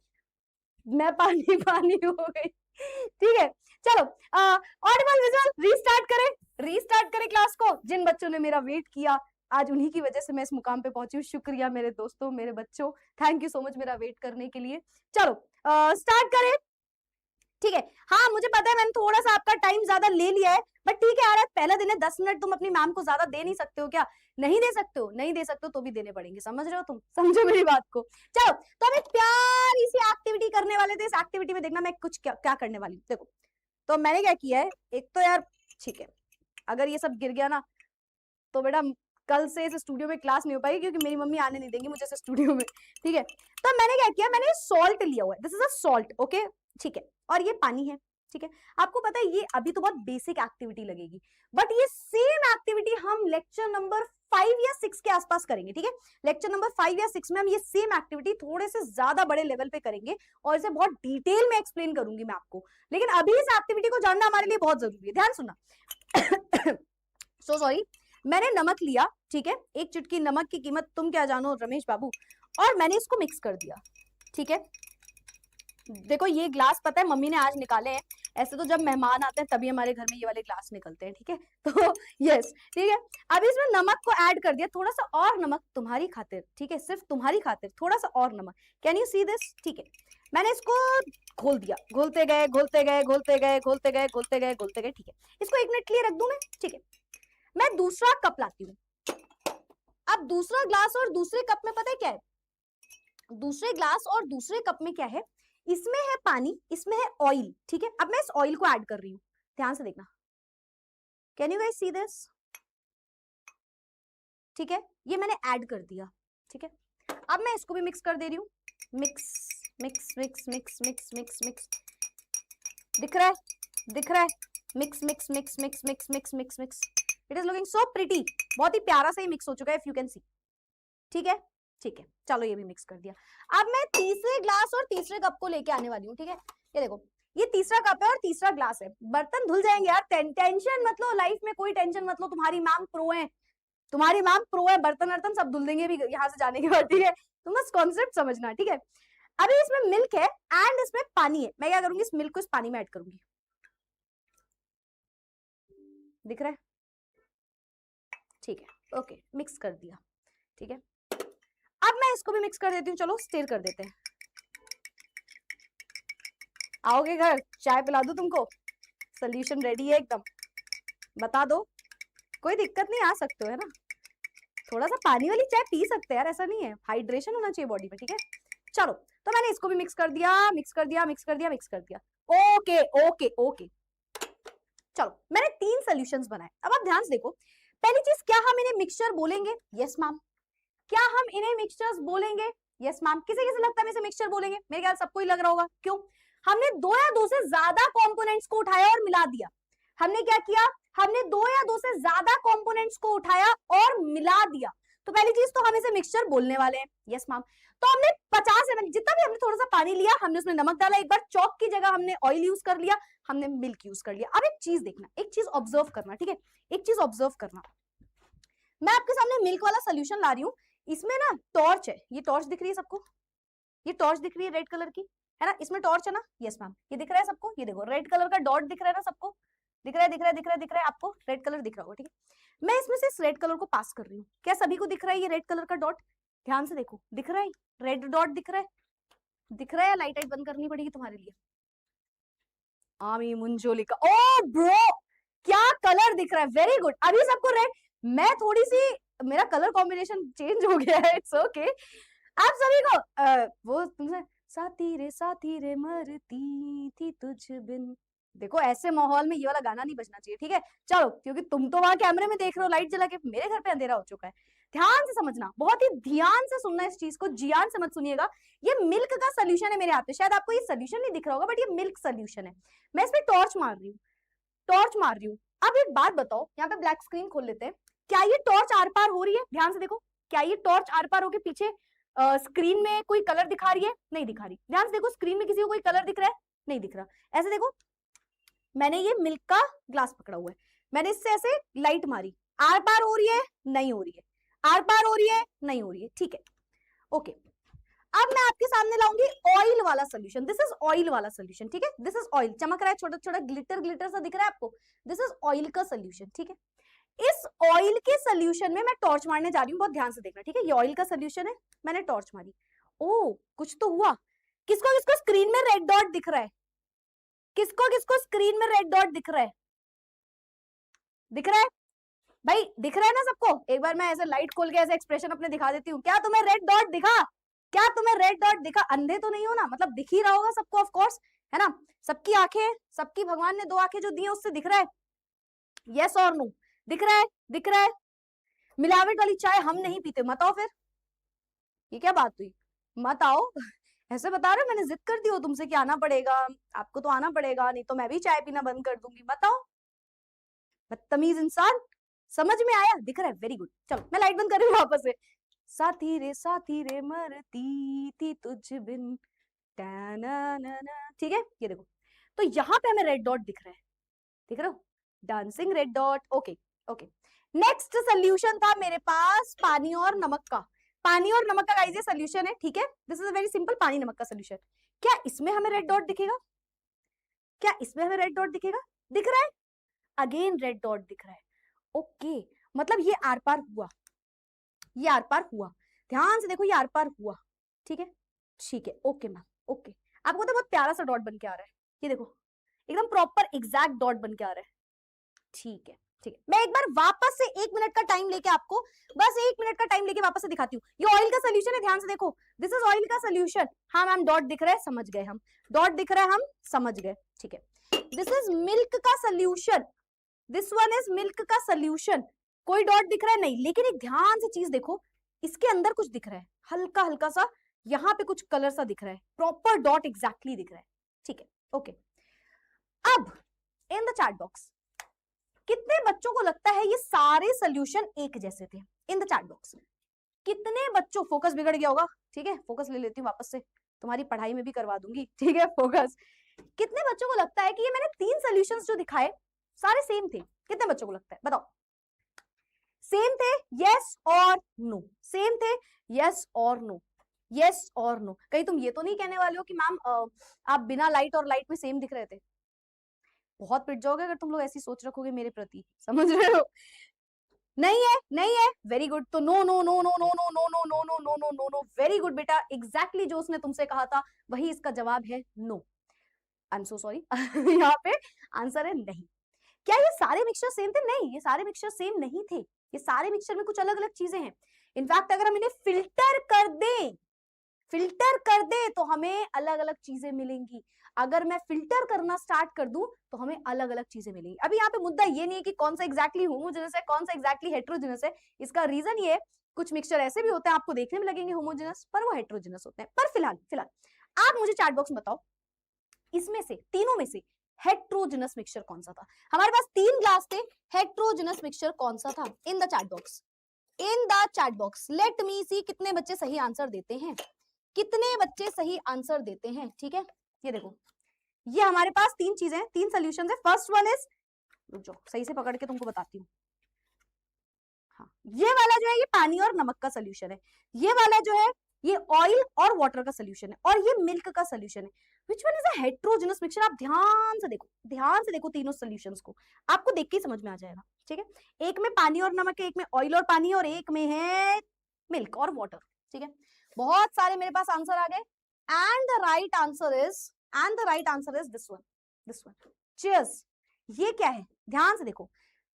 मैं पानी पानी हो गई, ठीक है। चलो ऑडिबल विजुअल, रीस्टार्ट करें क्लास को। जिन बच्चों ने मेरा वेट किया, आज उन्हीं की वजह से मैं इस मुकाम पे पहुंची हूँ, शुक्रिया मेरे दोस्तों, मेरे बच्चों, थैंक यू सो मच मेरा वेट करने के लिए। चलो स्टार्ट करें, ठीक है। हाँ मुझे पता है मैंने थोड़ा सा आपका टाइम ज्यादा ले लिया है, बट ठीक है यार, पहला दिन है, 10 मिनट तुम अपनी मैम को ज्यादा दे नहीं सकते हो क्या? नहीं दे सकते हो, नहीं दे सकते हो तो भी देने पड़ेंगे, समझ रहे हो तुम, समझो मेरी बात को। चलो तो हम एक प्यारी सी एक्टिविटी करने वाले थे, इस एक्टिविटी में देखना मैं कुछ क्या करने वाली हूँ, देखो। तो मैंने क्या किया है, एक तो यार ठीक है, अगर ये सब गिर गया ना तो बेटा कल से इस स्टूडियो में क्लास नहीं हो पाएगी, क्योंकि मेरी मम्मी आने नहीं देंगी मुझे इस स्टूडियो में, ठीक है। तो मैंने क्या किया, मैंने सॉल्ट लिया हुआ है, this is a salt, okay, ठीक है, और ये पानी है, ठीक है। आपको पता है ये अभी तो बहुत बेसिक एक्टिविटी लगेगी, बट ये सेम एक्टिविटी हम लेक्चर नंबर 5 या 6 के आसपास करेंगे, ठीक है। लेक्चर नंबर 5 या 6 में हम ये सेम एक्टिविटी थोड़े से ज्यादा बड़े लेवल पे करेंगे, और इसे बहुत डिटेल में एक्सप्लेन करूंगी मैं आपको, लेकिन अभी इस एक्टिविटी को जानना हमारे लिए बहुत जरूरी है, ध्यान सुनना। सो सॉरी, मैंने नमक लिया, ठीक है, एक चुटकी नमक की कीमत तुम क्या जानो रमेश बाबू, और मैंने इसको मिक्स कर दिया, ठीक है। देखो ये ग्लास पता है मम्मी ने आज निकाले हैं, ऐसे तो जब मेहमान आते हैं तभी हमारे घर में ये वाले ग्लास निकलते हैं, ठीक है। तो यस ठीक है, अभी इसमें नमक को ऐड कर दिया, थोड़ा सा और नमक तुम्हारी खातिर, ठीक है, सिर्फ तुम्हारी खातिर थोड़ा सा और नमक, कैन यू सी दिस, ठीक है। मैंने इसको घोल दिया, घोलते गए घोलते गए घोलते गए घोलते गए घोलते गए घोलते गए, ठीक है। इसको 1 मिनट के लिए रख दूं मैं, ठीक है। मैं दूसरा कप लाती हूँ, अब दूसरा ग्लास और दूसरे कप में पता है क्या है, दूसरे ग्लास और दूसरे कप में क्या है, इसमें है पानी, इसमें है ऑयल, ठीक है। अब मैं इस ऑयल को ऐड कर रही हूँ, ध्यान से देखना, can you guys see this, ठीक है, ये मैंने ऐड कर दिया, ठीक है। अब मैं इसको भी मिक्स कर दे रही हूँ, mix mix mix mix mix mix mix, दिख रहा है, mix mix mix mix mix mix mix mix, it is looking so pretty, बहुत ही प्यारा सा ही मिक्स हो चुका है, इफ यू कैन सी, ठीक है। चलो ये भी मिक्स कर दिया। अब मैं तीसरे ग्लास और तीसरे कप को लेके आने वाली हूँ, ठीक है। ये देखो, ये तीसरा कप है और तीसरा ग्लास है, बर्तन धुल जाएंगे यार, टेंशन मत लो, लाइफ में कोई टेंशन मत लो, तुम्हारी मैम प्रो है, बर्तन वर्तन सब धुल देंगे भी यहाँ से जाने के बाद, ठीक है। तुम बस कॉन्सेप्ट समझना, ठीक है। अभी इसमें मिल्क है एंड इसमें पानी है, मैं क्या करूंगी, इस मिल्क को इस पानी में ऐड करूंगी, दिख रहा है, ठीक है, ओके, मिक्स कर दिया, ठीक है। अब मैं इसको भी मिक्स कर देती हूँ, चलो स्टिर कर देते हैं। आओगे घर, चाय पिला दूं तुमको, सोल्यूशन रेडी है एकदम, बता दो, कोई दिक्कत नहीं, आ सकते हो, है ना। थोड़ा सा पानी वाली चाय पी सकते हैं यार, ऐसा नहीं है, हाइड्रेशन होना चाहिए बॉडी में, ठीक है। चलो तो मैंने इसको भी मिक्स कर दिया, मिक्स कर दिया, मिक्स कर दिया, मिक्स कर दिया, ओके ओके ओके। चलो मैंने 3 सोल्यूशंस बनाए, अब आप ध्यान से देखो, पहली चीज, क्या हम इन्हें मिक्सचर बोलेंगे? Yes ma'am. क्या हम इन्हें मिक्सचर्स बोलेंगे? Yes ma'am. किसे किसे लगता है हम इसे मिक्सचर बोलेंगे? मेरे ख्याल सबको ही लग रहा होगा। क्यों? हमने दो या दो से ज्यादा कंपोनेंट्स को उठाया और मिला दिया। हमने क्या किया? हमने दो या दो से ज्यादा कंपोनेंट्स को उठाया और मिला दिया, तो पहली चीज तो हम इसे मिक्सचर बोलने वाले हैं। Yes ma'am. तो हमने 50 ml, जितना भी हमने थोड़ा सा पानी लिया, हमने उसमें नमक डाला, एक बार चॉक की जगह हमने ऑयल यूज कर लिया, हमने मिल्क यूज कर लिया। अब एक चीज देखना, एक चीज ऑब्जर्व करना, ठीक है? एक चीज ऑब्जर्व करना, मैं आपके सामने मिल्क वाला सोल्यूशन ला रही हूँ, इसमें ना टॉर्च है, ये टॉर्च दिख रही है सबको? ये टॉर्च दिख रही है रेड कलर की, है ना? इसमें टॉर्च है ना? Yes ma'am. ये दिख रहा है सबको? ये देखो रेड कलर का डॉट दिख रहा है ना सबको? दिख रहा है, दिख रहा है, दिख रहा है, दिख रहा है आपको? रेड कलर दिख रहा होगा, ठीक है? मैं इसमें से इस रेड कलर को पास कर रही हूँ, क्या सभी को दिख रहा है ये रेड कलर का डॉट? ध्यान से देखो, दिख रहा है रेड डॉट? दिख रहा है? दिख रहा है? लाइट लाइट बंद करनी पड़ेगी तुम्हारे लिए। आमी मुंजोली का, ओ ब्रो क्या कलर दिख रहा है, वेरी गुड। अभी सबको रेड, मैं थोड़ी सी, मेरा कलर कॉम्बिनेशन चेंज हो गया है, इट्स ओके। आप सभी को वो तुमसे साथी रे मरती थी तुझ बिन, देखो ऐसे माहौल में ये वाला गाना नहीं बजना चाहिए, ठीक है? चलो, क्योंकि तुम तो वहां कैमरे में देख रहे हो लाइट जला के, मेरे घर पे अंधेरा हो चुका है। ध्यान से समझना, बहुत ही ध्यान से सुनना इस चीज को, जियान से मत सुनिएगा। ये मिल्क का सोल्यूशन है मेरे हाथ पे, शायद आपको ये सोल्यूशन नहीं दिख रहा होगा, बट ये मिल्क सोल्यूशन है। मैं इसमें टॉर्च मार रही हूँ, टॉर्च मार रही हूँ। अब एक बात बताओ, यहाँ पे ब्लैक स्क्रीन खोल लेते हैं, क्या ये टॉर्च आर पार हो रही है? ध्यान से देखो, क्या ये टॉर्च आर पार होके पीछे स्क्रीन में कोई कलर दिखा रही है? नहीं दिखा रही। ध्यान से देखो, स्क्रीन में किसी को कोई कलर दिख रहा है? नहीं दिख रहा। ऐसे देखो, मैंने ये मिल्क का ग्लास पकड़ा हुआ है, मैंने इससे ऐसे लाइट मारी, आर पार हो रही है? नहीं हो रही है। आर पार हो रही है? नहीं हो रही है, ठीक है, ओके। अब मैं आपके सामने लाऊंगी ऑयल वाला सोल्यूशन, दिस इज ऑयल वाला सोल्यूशन, ठीक है? दिस इज ऑयल, चमक रहा है, छोटा छोटा ग्लिटर ग्लिटर सा दिख रहा है आपको, दिस इज ऑयल का सोल्यूशन, ठीक है? इस ऑयल के सोल्यूशन में मैं टॉर्च मारने जा रही हूँ, बहुत ध्यान से देखना, ठीक है? ये ऑयल का सोल्यूशन है, मैंने टॉर्च मारी, ओ कुछ तो हुआ। किसको किसको स्क्रीन में रेड डॉट दिख रहा है? किसको किसको स्क्रीन में रेड डॉट दिख रहा है? दिख रहा है भाई? दिख रहा है ना सबको? एक बार मैं ऐसे लाइट खोल के ऐसे एक्सप्रेशन अपने दिखा देती हूँ, क्या तुम्हें रेड डॉट दिखा? क्या तुम्हें रेड डॉट दिखा? अंधे तो नहीं हो ना, मतलब दिख ही रहा होगा सबको, ऑफ कोर्स, है ना? सबकी आंखें, सबकी भगवान ने दो आंखें जो दी है उससे दिख रहा है? यस और नो? दिख रहा है? दिख रहा है? मिलावट वाली चाय हम नहीं पीते, मत आओ फिर। ये क्या बात हुई? मत आओ ऐसे बता रहे हो, मैंने जिद कर दी हो तुमसे कि आना पड़ेगा, आपको तो आना पड़ेगा, नहीं तो मैं भी चाय पीना बंद कर दूंगी। बताओ, बदतमीज इंसान। समझ में आया? दिख रहा है? Very good. चलो मैं लाइट बंद कर रही हूँ वापस से। साथी रे मरती थी तुझ बिन, ठीक है? ये देखो, तो यहाँ पे हमें रेड डॉट दिख रहा है, दिख रहा हो? Dancing red dot, okay okay. Next solution था मेरे पास पानी और नमक का। पानी और नमक का गाइस ये सोल्यूशन है, ठीक है? This is a very simple पानी नमक का सोल्यूशन। क्या इसमें हमें रेड डॉट दिखेगा? क्या इसमें हमें रेड डॉट दिखेगा? दिख रहा है? अगेन रेड डॉट दिख रहा है, ओके। मतलब ये आर पार हुआ, ये आर पार हुआ, ध्यान से देखो, ये आर पार हुआ, ठीक है? ठीक है, ओके मैम, ओके। आपको तो बहुत प्यारा सा डॉट बन के आ रहा है, ये देखो, एकदम प्रॉपर एग्जैक्ट डॉट बन के आ रहा है, ठीक है? ठीक है, मैं एक बार वापस से 1 मिनट का टाइम लेके आपको, बस 1 मिनट का टाइम लेके वापस से दिखाती हूँ। ये ऑयल का सोल्यूशन है, ध्यान से देखो, दिस इज ऑयल का सोल्यूशन। हाँ मैम, डॉट दिख रहा है, समझ गए हम, डॉट दिख रहा है, हम समझ गए, ठीक है? दिस इज मिल्क का solution, this one is milk का सोल्यूशन। कोई डॉट दिख रहा है? नहीं, लेकिन एक ध्यान से चीज देखो, इसके अंदर कुछ दिख रहा है, हल्का हल्का सा, यहाँ पे कुछ कलर सा दिख रहा है, प्रॉपर डॉट एग्जैक्टली दिख रहा है, ठीक है? ओके। अब इन द चैट बॉक्स कितने बच्चों को लगता है ये सारे सोल्यूशन एक जैसे थे? इन द चैट बॉक्स कितने बच्चों, फोकस बिगड़ गया होगा, ठीक है? फोकस ले लेती हूँ वापस से, तुम्हारी पढ़ाई में भी करवा दूंगी, ठीक है? फोकस। कितने बच्चों को लगता है कि ये मैंने 3 सोल्यूशंस जो दिखाए सारे सेम थे? कितने बच्चों को लगता है, बताओ? सेम थे? यस और नो? सेम थे? यस और नो? यस और नो? कहीं तुम ये तो नहीं कहने वाले हो कि मैम आप बिना लाइट और लाइट में सेम दिख रहे थे? बहुत पिट जाओगे अगर तुम लोग ऐसी सोच रखोगे मेरे प्रति, समझ रहे हो? नहीं है, नहीं है, वेरी गुड। तो no no no no no no no no no no no no no no, very good बेटा, एग्जैक्टली जो उसने तुमसे कहा था वही इसका जवाब है, no. I am so sorry यहाँ पे आंसर है नहीं। क्या ये सारे मिक्सचर सेम थे? नहीं, ये सारे मिक्सचर सेम नहीं थे, ये सारे मिक्सचर में कुछ अलग अलग चीजें हैं। इनफैक्ट अगर हम इन्हें फिल्टर कर दें, फिल्टर कर दे तो हमें अलग अलग चीजें मिलेंगी। अगर मैं फिल्टर करना स्टार्ट कर दूं तो हमें अलग अलग चीजें मिलेंगी। अभी यहाँ पे मुद्दा ये नहीं है कि कौन सा एग्जैक्टली होमोजेनस है, कौन सा एग्जैक्टली हेट्रोजेनस है। इसका रीजन ये है, कुछ मिक्सचर ऐसे भी होते हैं आपको देखने में लगेंगे होमोजेनस, पर वो हेट्रोजेनस होते हैं। पर फिलहाल फिलहाल आप मुझे चैट बॉक्स में बताओ, इसमें से तीनों में से हेट्रोजेनस मिक्सचर कौन सा था? हमारे पास 3 ग्लास थे, हेट्रोजेनस मिक्सचर कौन सा था? In the chat box, in the chat box let me see कितने बच्चे सही आंसर देते हैं, कितने बच्चे सही आंसर देते हैं। ठीक है, ये देखो, ये हमारे पास 3 चीजें, 3 सॉल्यूशंस है। फर्स्ट वन इज, रुक जाओ सही से पकड़ के तुमको बताती हूँ। हाँ, ये वाला जो है ये पानी और नमक का सोल्यूशन है, ये वाला जो है ये ऑयल और वाटर का सोल्यूशन है, और ये मिल्क का सोल्यूशन है। Which one is a heterogeneous mixture? आप ध्यान से देखो तीनों सॉल्यूशंस को, आपको देख के ही समझ में आ जाएगा। ठीक है, एक में पानी और नमक है, एक में ऑयल और पानी, और एक में है मिल्क और वाटर। ठीक है, बहुत सारे मेरे पास आंसर आ गए, and the right answer is this one. Cheers. ये क्या है? ध्यान से देखो,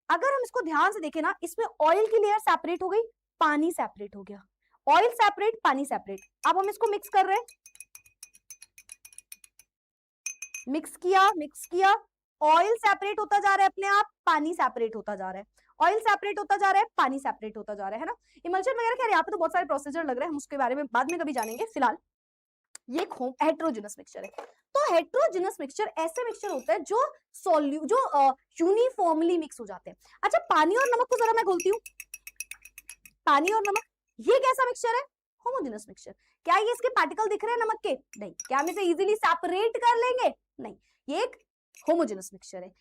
अगर हम इसको ध्यान से देखें ना, इसमें ऑयल की लेयर सेपरेट हो गई, पानी सेपरेट हो गया, ऑयल सेपरेट, पानी सेपरेट। अब हम इसको मिक्स कर रहे हैं, मिक्स किया, ऑयल सेपरेट होता जा रहा है अपने आप, पानी सेपरेट होता जा रहा है, ऑयल सेपरेट होता जा रहा है, पानी सेपरेट होता जा रहा है ना। इमल्शन वगैरह खैर यहाँ पे तो बहुत सारे प्रोसीजर लग रहे हैं, हम उसके बारे में बाद में कभी जानेंगे। फिलहाल ये हेट्रोजेनस मिक्सचर है। तो हेट्रोजेनस मिक्सचर ऐसे मिक्सचर होता है जो यूनिफॉर्मली मिक्स हो जाते हैं। अच्छा, पानी और नमक को जरा मैं बोलती हूँ, पानी और नमक ये कैसा मिक्सचर है? Homogeneous mixture. क्या ये इसके पार्टिकल दिख रहे हैं नमक के? नहीं। क्या हम इसे इजीली सेपरेट कर लेंगे? नहीं। ये एक होमोजेनस मिक्सचर है।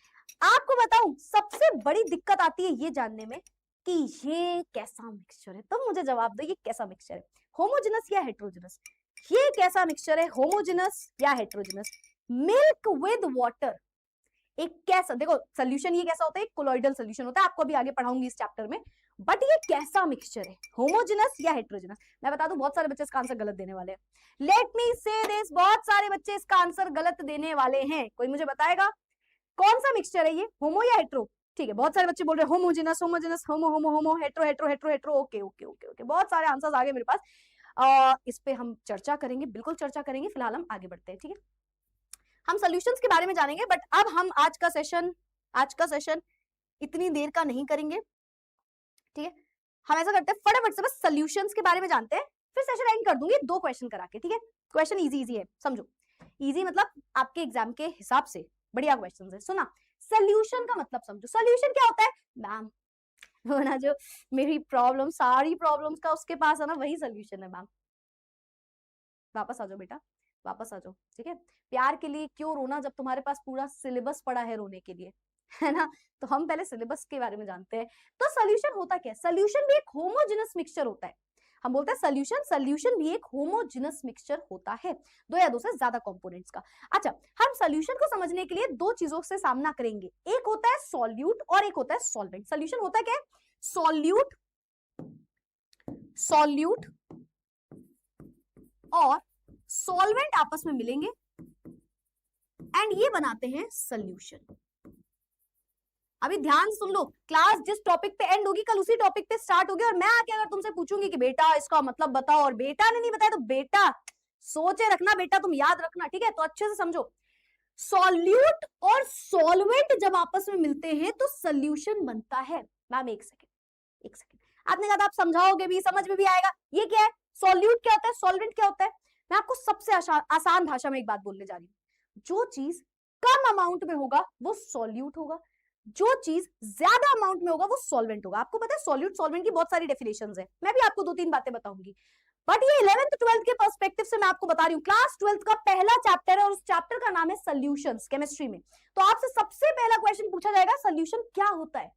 आपको बताऊं, सबसे बड़ी दिक्कत आती है ये जानने में कि ये कैसा मिक्सचर है। तुम मुझे जवाब दो, ये कैसा मिक्सचर है, होमोजेनस या हेट्रोजेनस? ये कैसा मिक्सचर है, होमोजेनस या हेट्रोजेनस? मिल्क विद वाटर, एक कैसा, देखो सोल्यूशन ये कैसा होता है, एक कोलॉइडल सोल्यूशन होता है, आपको अभी आगे पढ़ाऊंगी इस चैप्टर में। बट ये कैसा मिक्सचर है, होमोजेनस या हेट्रोजेनस? मैं बता दूं, बहुत सारे बच्चे इसका आंसर गलत देने वाले हैं। लेट मी से दिस, बहुत सारे बच्चे इसका आंसर गलत देने वाले हैं। कोई मुझे बताएगा कौन सा मिक्सचर है ये, होमो या हेट्रो? ठीक है, बहुत सारे बच्चे बोल रहे हैं homogeneous, homogeneous, homo homo homo, hetero hetero hetero hetero. Okay okay okay okay, बहुत सारे आंसर्स आ गए मेरे पास। इस पे हम चर्चा करेंगे, बिल्कुल चर्चा करेंगे। फिलहाल हम आगे बढ़ते हैं। ठीक है, हम सॉल्यूशंस के बारे में जानेंगे, बट अब हम आज का सेशन इतनी देर का नहीं करेंगे। ठीक है, हम ऐसा करते हैं, फटाफट से बस सॉल्यूशंस के बारे में जानते हैं, फिर सेशन एंड कर दूंगी 2 क्वेश्चन करा के। ठीक है, क्वेश्चन इजी है, समझो। इजी मतलब आपके एग्जाम के हिसाब से बढ़िया क्वेश्चन है। सुना, सॉल्यूशन का मतलब समझो। सॉल्यूशन क्या होता है मैम? वो ना जो मेरी प्रॉब्लम, सारी प्रॉब्लम्स का उसके पास है ना, वही सॉल्यूशन है मैम। वापस आ जाओ बेटा, वापस आ जाओ। ठीक है, प्यार के लिए क्यों रोना जब तुम्हारे पास पूरा सिलेबस पड़ा है रोने के लिए, है ना। तो हम पहले सिलेबस के बारे में जानते हैं। तो सॉल्यूशन होता क्या है? सॉल्यूशन भी एक होमोजेनस मिक्सचर होता है। हम बोलते हैं सॉल्यूशन भी एक होमोजेनस मिक्सचर होता है, 2 या 2 से ज्यादा कंपोनेंट्स का। अच्छा, हम सॉल्यूशन को समझने के लिए 2 चीजों से सामना करेंगे, एक होता है सॉल्यूट और एक होता है सॉल्वेंट। सॉल्यूशन होता है क्या है? सॉल्यूट और सॉल्वेंट आपस में मिलेंगे एंड ये बनाते हैं सॉल्यूशन। अभी ध्यान सुन लो, क्लास जिस टॉपिक पे एंड होगी कल उसी टॉपिक पे स्टार्ट होगी। और मैं आके अगर तुमसे पूछूंगी कि बेटा इसका मतलब बताओ, और बेटा ने नहीं बताया तो बेटा सोचे रखना, बेटा तुम याद रखना। ठीक है, तो अच्छे से समझो, सॉल्यूट और सॉल्वेंट जब आपस में मिलते हैं तो सॉल्यूशन बनता है। मैम एक सेकेंड, आपने कहा आप समझाओगे भी, समझ में भी आएगा। ये क्या है, सॉल्यूट क्या होता है, सॉल्वेंट क्या होता है? मैं आपको सबसे आसान भाषा में एक बात बोलने जा रही हूँ, जो चीज कम अमाउंट में होगा वो सॉल्यूट होगा, जो चीज ज्यादा अमाउंट में होगा वो सॉल्वेंट होगा। आपको पता है सॉल्यूट सॉल्वेंट की बहुत सारी डेफिनेशंस है, मैं भी आपको 2-3 बातें बताऊंगी। बट ये 11th 12th के पर्सपेक्टिव से मैं आपको बता रही हूँ, क्लास 12th का पहला चैप्टर है और उस चैप्टर का नाम है सॉल्यूशंस केमिस्ट्री में। तो आपसे सबसे पहला क्वेश्चन पूछा जाएगा सॉल्यूशन क्या होता है,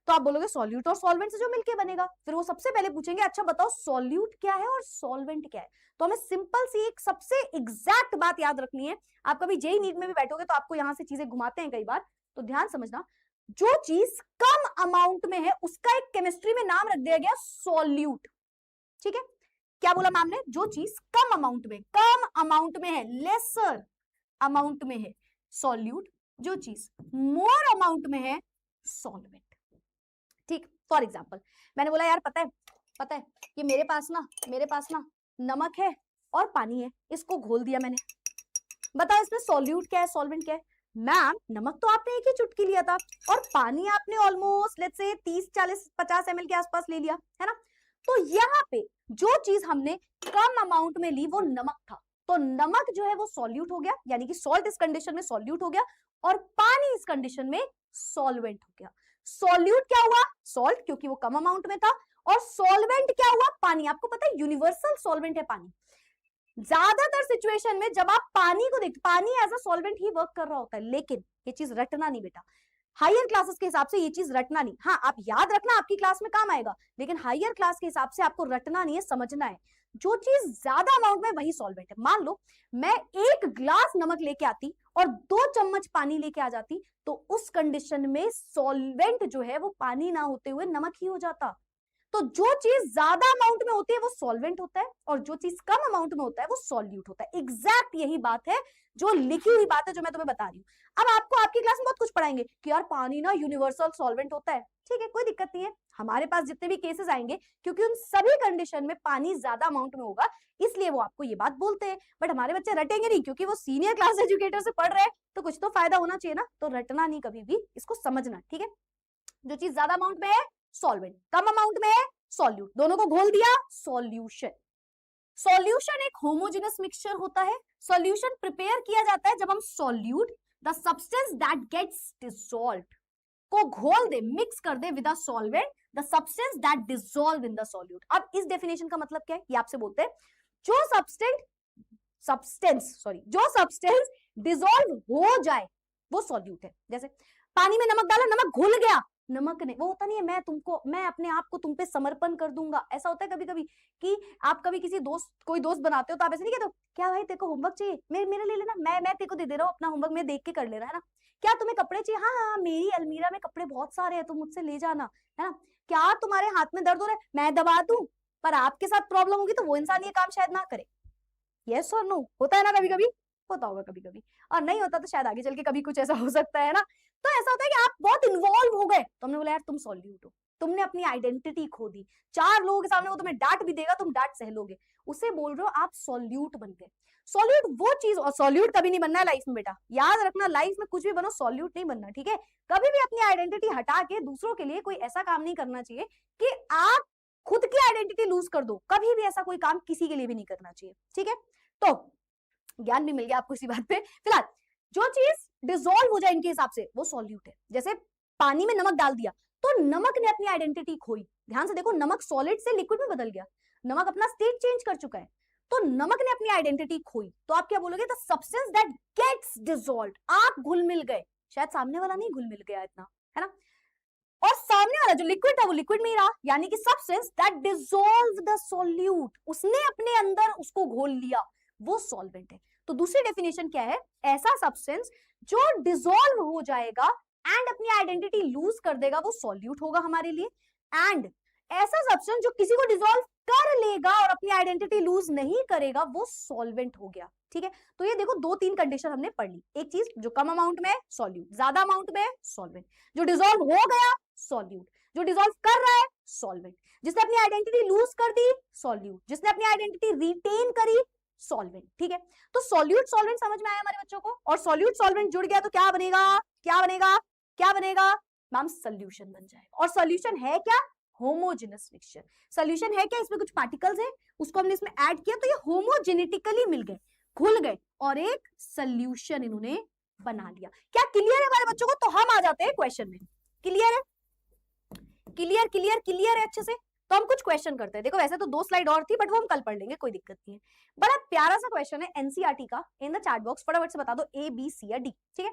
तो आप बोलोगे सॉल्यूट और सॉल्वेंट से जो मिलके बनेगा। फिर वो सबसे पहले पूछेंगे अच्छा बताओ सॉल्यूट क्या है और सॉल्वेंट क्या है। तो हमें सिंपल सी एक सबसे एग्जैक्ट बात याद रखनी है। आप कभी जेई नीट में भी बैठोगे तो आपको यहां से चीजें घुमाते हैं कई बार, तो ध्यान समझना, जो चीज कम अमाउंट में है उसका एक केमिस्ट्री में नाम रख दिया गया सॉल्यूट। ठीक है, क्या बोला मैम ने? जो चीज कम अमाउंट में है, लेसर अमाउंट में है सॉल्यूट, जो चीज मोर अमाउंट में है सॉल्वेंट। ठीक, फॉर एग्जाम्पल मैंने बोला यार पता है ये मेरे पास ना नमक है और पानी है, इसको घोल दिया मैंने। बताओ इसमें सॉल्यूट क्या है, सॉल्वेंट क्या है? मैम नमक तो आपने एक ही चुटकी लिया था और पानी आपने ऑलमोस्ट लेट्स से 30 40 50 ml के आसपास ले लिया है ना। तो यहाँ पे जो चीज हमने कम अमाउंट में ली वो नमक था, तो नमक जो है वो सॉल्यूट हो गया, यानी कि सॉल्ट इस कंडीशन में सॉल्यूट हो गया और पानी इस कंडीशन में सॉल्वेंट हो गया। सॉल्यूट क्या हुआ? सॉल्ट, क्योंकि वो कम अमाउंट में था, और सॉल्वेंट क्या हुआ? पानी। आपको पता है यूनिवर्सल सॉल्वेंट है पानी। ज्यादातर सिचुएशन में जब आप पानी को देखते, पानी एज अ सॉल्वेंट ही वर्क कर रहा होता है, लेकिन ये चीज रटना नहीं बेटा, हायर क्लासेस के हिसाब से ये चीज रटना नहीं। हाँ आप याद रखना, आपकी क्लास में काम आएगा, लेकिन हायर क्लास के हिसाब से आपको रटना नहीं है, समझना है। जो चीज ज्यादा अमाउंट में वही सॉल्वेंट है। मान लो मैं 1 ग्लास नमक लेके आती और 2 चम्मच पानी लेके आ जाती, तो उस कंडीशन में सॉल्वेंट जो है वो पानी ना होते हुए नमक ही हो जाता। तो जो चीज ज्यादा अमाउंट में होती है वो सॉल्वेंट होता है और जो चीज कम अमाउंट में होता है वो सॉल्यूट होता है। एग्जैक्ट यही बात है जो लिखी हुई बात है, जो मैं तुम्हें बता रही हूँ। अब आपको आपकी क्लास में बहुत कुछ पढ़ाएंगे कि यार पानी ना यूनिवर्सल सॉल्वेंट होता है, ठीक है कोई दिक्कत नहीं है। हमारे पास जितने भी केसेस आएंगे, क्योंकि उन सभी कंडीशन में पानी ज्यादा अमाउंट में होगा, इसलिए वो आपको ये बात बोलते हैं। बट हमारे बच्चे रटेंगे नहीं, क्योंकि वो सीनियर क्लास एजुकेटर से पढ़ रहे हैं, तो कुछ तो फायदा होना चाहिए ना। तो रटना नहीं कभी भी, इसको समझना, ठीक है। जो चीज ज्यादा अमाउंट में है सॉल्वेंट, कम अमाउंट में है सॉल्यूट, दोनों को घोल दिया सॉल्यूशन। सॉल्यूशन एक होमोजेनस मिक्सचर होता है। सॉल्यूशन प्रिपेयर किया जाता है जब हम solute, the substance that gets dissolved, को घोल दे, मिक्स कर दे with a solvent, the substance that dissolve in the solute. अब इस डेफिनेशन का मतलब क्या है, ये आपसे बोलते हैं जो सब्सटेंस डिसॉल्व हो जाए वो सॉल्यूट है। जैसे पानी में नमक डाला, नमक घुल गया, नमक नहीं, वो होता नहीं है मैं अपने आप को तुम पे समर्पण कर दूंगा। ऐसा होता है कभी कभी कि आप कभी किसी कोई दोस्त बनाते हो तो आप ऐसे नहीं कहते हो क्या भाई तेरे को होमवर्क चाहिए, मेरे ले लेना, मैं तेरे को दे रहा हूँ अपना होमवर्क, मैं देख के कर ले रहा है ना। क्या तुम्हें कपड़े चाहिए? हाँ हाँ मेरी अलमीरा में कपड़े बहुत सारे हैं, तुम मुझसे ले जाना, है ना। क्या तुम्हारे हाथ में दर्द हो रहा है? मैं दबा दूं। पर आपके साथ प्रॉब्लम होगी तो वो इंसान ये काम शायद ना करे। यस और नो? होता है ना कभी कभी, होता होगा कभी कभी, और नहीं होता तो शायद आगे चल के कभी कुछ ऐसा हो सकता है ना। तो ऐसा होता है कि आप बहुत इन्वॉल्व हो गए, तो हमने बोला यार तुम सॉल्यूट हो, तुमने अपनी आइडेंटिटी खो दी, 4 लोगों के सामने वो तुम्हें डांट भी देगा, तुम डांट सह लोगे, उसे बोल रहे हो आप सॉल्यूट बन गए। सॉल्यूट वो चीज, और सॉल्यूट कभी नहीं बनना है लाइफ में बेटा, याद रखना, लाइफ में कुछ भी बनो सॉल्यूट नहीं बनना, ठीक है। कभी भी अपनी आइडेंटिटी हटा के दूसरों के लिए कोई ऐसा काम नहीं करना चाहिए कि आप खुद की आइडेंटिटी लूज कर दो। कभी भी ऐसा कोई काम किसी के लिए भी नहीं करना चाहिए, ठीक है। तो ज्ञान भी मिल गया आपको इसी बात पे। फिलहाल जो चीज डिसॉल्व हो जाए इनके हिसाब से वो सॉल्यूट है। जैसे पानी में नमक डाल दिया तो नमक ने अपनी आइडेंटिटी खोई। ध्यान से देखो, नमक सॉलिड से लिक्विड में बदल गया, नमक अपना स्टेट चेंज कर चुका है, तो नमक ने अपनी आइडेंटिटी खोई। तो आप क्या बोलोगे? The substance that gets dissolved. आप घुल मिल गए, शायद सामने वाला नहीं घुल मिल गया इतना, है ना। और सामने वाला जो लिक्विड था वो लिक्विड में ही रहा, यानी कि substance that dissolve the solute, उसने अपने अंदर उसको घोल लिया, वो सॉल्वेंट है। तो दूसरी डेफिनेशन क्या है? ऐसा सब्सटेंस जो डिसॉल्व हो जाएगा एंड अपनी आइडेंटिटी लूज कर देगा वो सॉल्यूट होगा हमारे लिए। एंड ऐसा सब्सटेंस जो किसी को डिसॉल्व कर लेगा और अपनी आइडेंटिटी लूज नहीं करेगा वो सॉल्वेंट हो गया, ठीक है। तो ये देखो 2-3 कंडीशन हमने पढ़ ली। एक चीज जो कम अमाउंट में है सॉल्यूट, ज्यादा अमाउंट में है सॉल्वेंट, जो डिसॉल्व हो गया सॉल्यूट, जो डिसॉल्व कर रहा है सॉल्वेंट, जिसने अपनी आइडेंटिटी लूज कर दी सॉल्यूट, जिसने अपनी आइडेंटिटी रिटेन करी सॉल्वेंट, ठीक है। तो सॉल्यूट सॉल्वेंट समझ में आया हमारे बच्चों को? और सॉल्यूट सॉल्वेंट जुड़ गया तो क्या बनेगा? क्या बनेगा? क्या बनेगा मैम? सॉल्यूशन बन जाएगा। और सॉल्यूशन है क्या? Homogeneous mixture. सॉल्यूशन है क्या? इसमें कुछ पार्टिकल्स हैं, उसको हमने इसमें ऐड किया तो ये होमोजेनेटिकली मिल गए, घुल गए और एक सॉल्यूशन इन्होंने बना लिया। क्या क्लियर है हमारे बच्चों को? तो हम आ जाते हैं क्वेश्चन में। क्लियर है? क्लियर क्लियर क्लियर है अच्छे से? तो हम कुछ क्वेश्चन करते हैं। देखो वैसे तो 2 स्लाइड और थी बट वो हम कल पढ़ लेंगे, कोई दिक्कत नहीं है। बड़ा प्यारा सा क्वेश्चन है एनसीईआरटी का, इन द चैट बॉक्स फटाफट से बता दो ए बी सी या डी, ठीक है।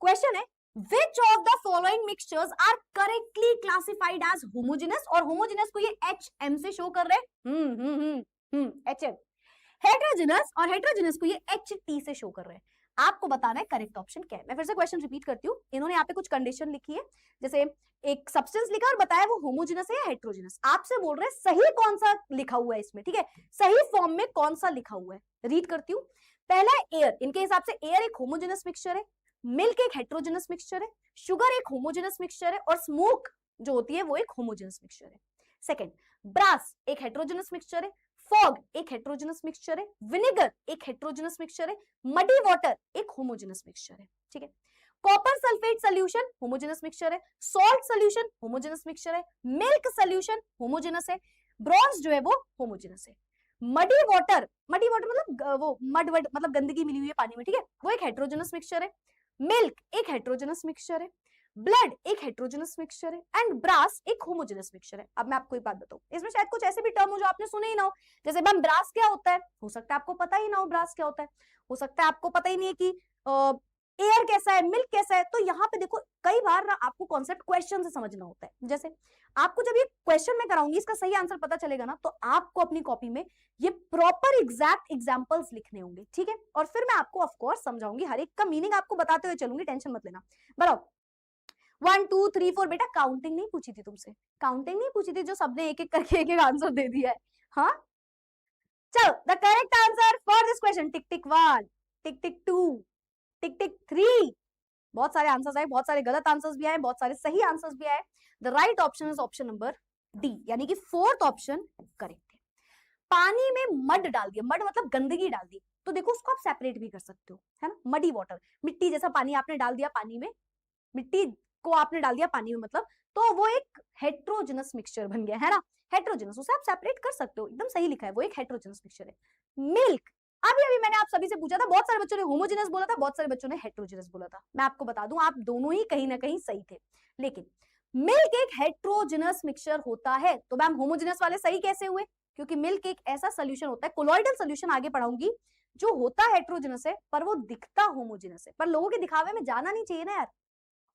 क्वेश्चन है which of the following mixtures are correctly classified as homogeneous, और homogeneous को ये HM से शो कर रहे हैं, HM। heterogeneous और heterogeneous को ये HT से शो कर रहे हैं। आपको बताना है करेक्ट ऑप्शन क्या है। मैं फिर से क्वेश्चन रिपीट करती हूँ। इन्होंने यहाँ पे कुछ कंडीशन लिखी है, जैसे एक सब्सटेंस लिखा और बताया वो होमोजेनस है या हेट्रोजेनस। आपसे बोल रहे हैं सही कौन सा लिखा हुआ है इसमें, ठीक है, सही फॉर्म में कौन सा लिखा हुआ है। रीड करती हूँ। पहला है एयर। इनके हिसाब से एयर एक होमोजेनस मिक्सचर है, मिल्क एक हेट्रोजेनस मिक्सचर है, शुगर एक होमोजेनस मिक्सचर है और स्मोक जो होती है वो एक होमोजेनस मिक्सचर है। सेकंड, ब्रास एक हेट्रोजेनस मिक्सचर है, फॉग एक हेट्रोजेनस मिक्सचर है, विनेगर एक हेट्रोजेनस मिक्सचर है, मडी वाटर एक होमोजेनस मिक्सचर है, ठीक है। Copper sulphate solution homogeneous mixture है, सॉल्ट सोल्यूशन होमोजेनस मिक्सचर है, मिल्क सोल्यूशन होमोजेनस है, ब्रॉन्ज जो है वो होमोजेनस है। मडी वाटर मतलब वो मड मतलब गंदगी मिली हुई है पानी में, ठीक है, वो एक हेट्रोजेनस मिक्सचर है। मिल्क एक हेट्रोजेनस मिक्सचर है, ब्लड एक हेट्रोजेनस मिक्सचर है, एंड ब्रास एक होमोजेनस मिक्सचर है। अब मैं आपको एक बात बताऊं, इसमें शायद कुछ ऐसे भी टर्म हो जो आपने सुने ही ना हो, जैसे मैम ब्रास क्या होता है, हो सकता है आपको पता ही ना हो ब्रास क्या होता है, हो सकता है आपको पता ही नहीं है कि एयर कैसा है, मिल्क कैसा है। तो यहाँ पे देखो कई बार ना आपको कॉन्सेप्ट क्वेश्चन से समझना होता है। जैसे आपको जब ये क्वेश्चन मैं कराऊंगी इसका सही आंसर पता चलेगा ना, तो आपको अपनी कॉपी में ये प्रॉपर एग्जैक्ट एग्जांपल्स लिखने होंगे, ठीक है, और फिर मैं आपको ऑफ कोर्स समझाऊंगी, हर एक का मीनिंग आपको बताते हुए चलूंगी, टेंशन मत लेना। बताओ 1 2 3 4, बेटा काउंटिंग नहीं पूछी थी तुमसे, काउंटिंग नहीं पूछी थी जो सबने एक एक करके एक एक आंसर दे दिया है। हाँ चलो, the correct answer for this question, tick tick 1, tick tick 2, tick tick 3। बहुत सारे आंसर्स आए, बहुत सारे गलत आंसर्स भी आए, बहुत सारे सही आंसर्स भी आए। The right option is option number D, यानी कि फोर्थ ऑप्शन करेक्ट है। पानी में मड डाल दिया, मड मतलब गंदगी डाल दी, तो देखो उसको आप सेपरेट भी कर सकते हो, है ना, मडी वाटर, मिट्टी जैसा पानी आपने डाल दिया पानी में, मिट्टी को आपने डाल दिया पानी में, मतलब तो वो एक हेट्रोजेनस मिक्सचर बन गया, है ना, हेट्रोजेनस, उसे आप सेपरेट कर सकते हो, एकदम सही लिखा है, वो एक हेट्रोजेनस मिक्सचर है। मिल्क, अभी अभी मैंने आप सभी से पूछा था, बहुत सारे बच्चों ने होमोजेनस बोला था, बहुत सारे बच्चों ने हेट्रोजेनस बोला था। मैं आपको बता दूं आप दोनों ही कहीं ना कहीं सही थे, लेकिन मिल्क एक हेट्रोजेनस मिक्सचर होता है। तो मैम होमोजेनस वाले सही कैसे हुए, क्योंकि मिल्क एक ऐसा सोल्यूशन होता है, कोलॉइडल सोल्यूशन आगे पढ़ाऊंगी, जो होता हेट्रोजेनस है पर वो दिखता होमोजेनस है। पर लोगों के दिखावे में जाना नहीं चाहिए ना यार,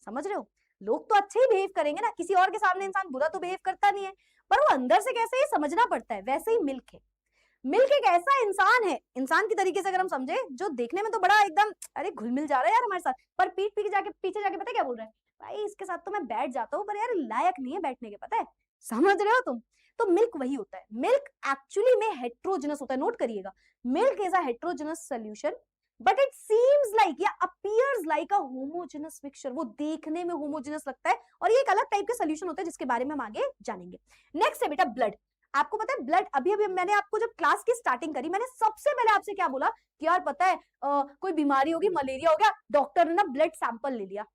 समझ रहे हो, लोग तो अच्छे ही बिहेव करेंगे ना, किसी और के सामने इंसान बुरा तो बिहेव करता नहीं है, पर वो अंदर से कैसे ये समझना पड़ता है। वैसे ही मिल्क है, मिल्क एक ऐसा इंसान है, इंसान की तरीके से अगर हम समझे, जो देखने में तो बड़ा एकदम अरे घुल मिल जा रहा है यार हमारे साथ, पर पीछे जाके पता है क्या बोल रहा है, भाई इसके साथ तो मैं बैठ जाता हूँ, पर यार लायक नहीं है बैठने के, पता है, समझ रहे हो तुम। तो मिल्क वही होता है, मिल्क एक्चुअली में हेट्रोजेनस होता है, नोट करिएगा, milk is a heterogeneous solution, but it seems like या appears like a homogeneous mixture, वो देखने में होमोजेनस लगता है, और ये एक अलग टाइप का सोल्यूशन होता है जिसके बारे में हम आगे जानेंगे। नेक्स्ट है बेटा ब्लड। आपको पता है ब्लड, अभी अभी मैंने आपको जब क्लास की स्टार्टिंग करी, मैंने सबसे पहले आपसे क्या बोला कि यार पता है कोई बीमारी होगी, मलेरिया हो गया, डॉक्टर ने ना ब्लड सैंपल ले लिया।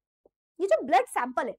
ये जो ब्लड सैंपल है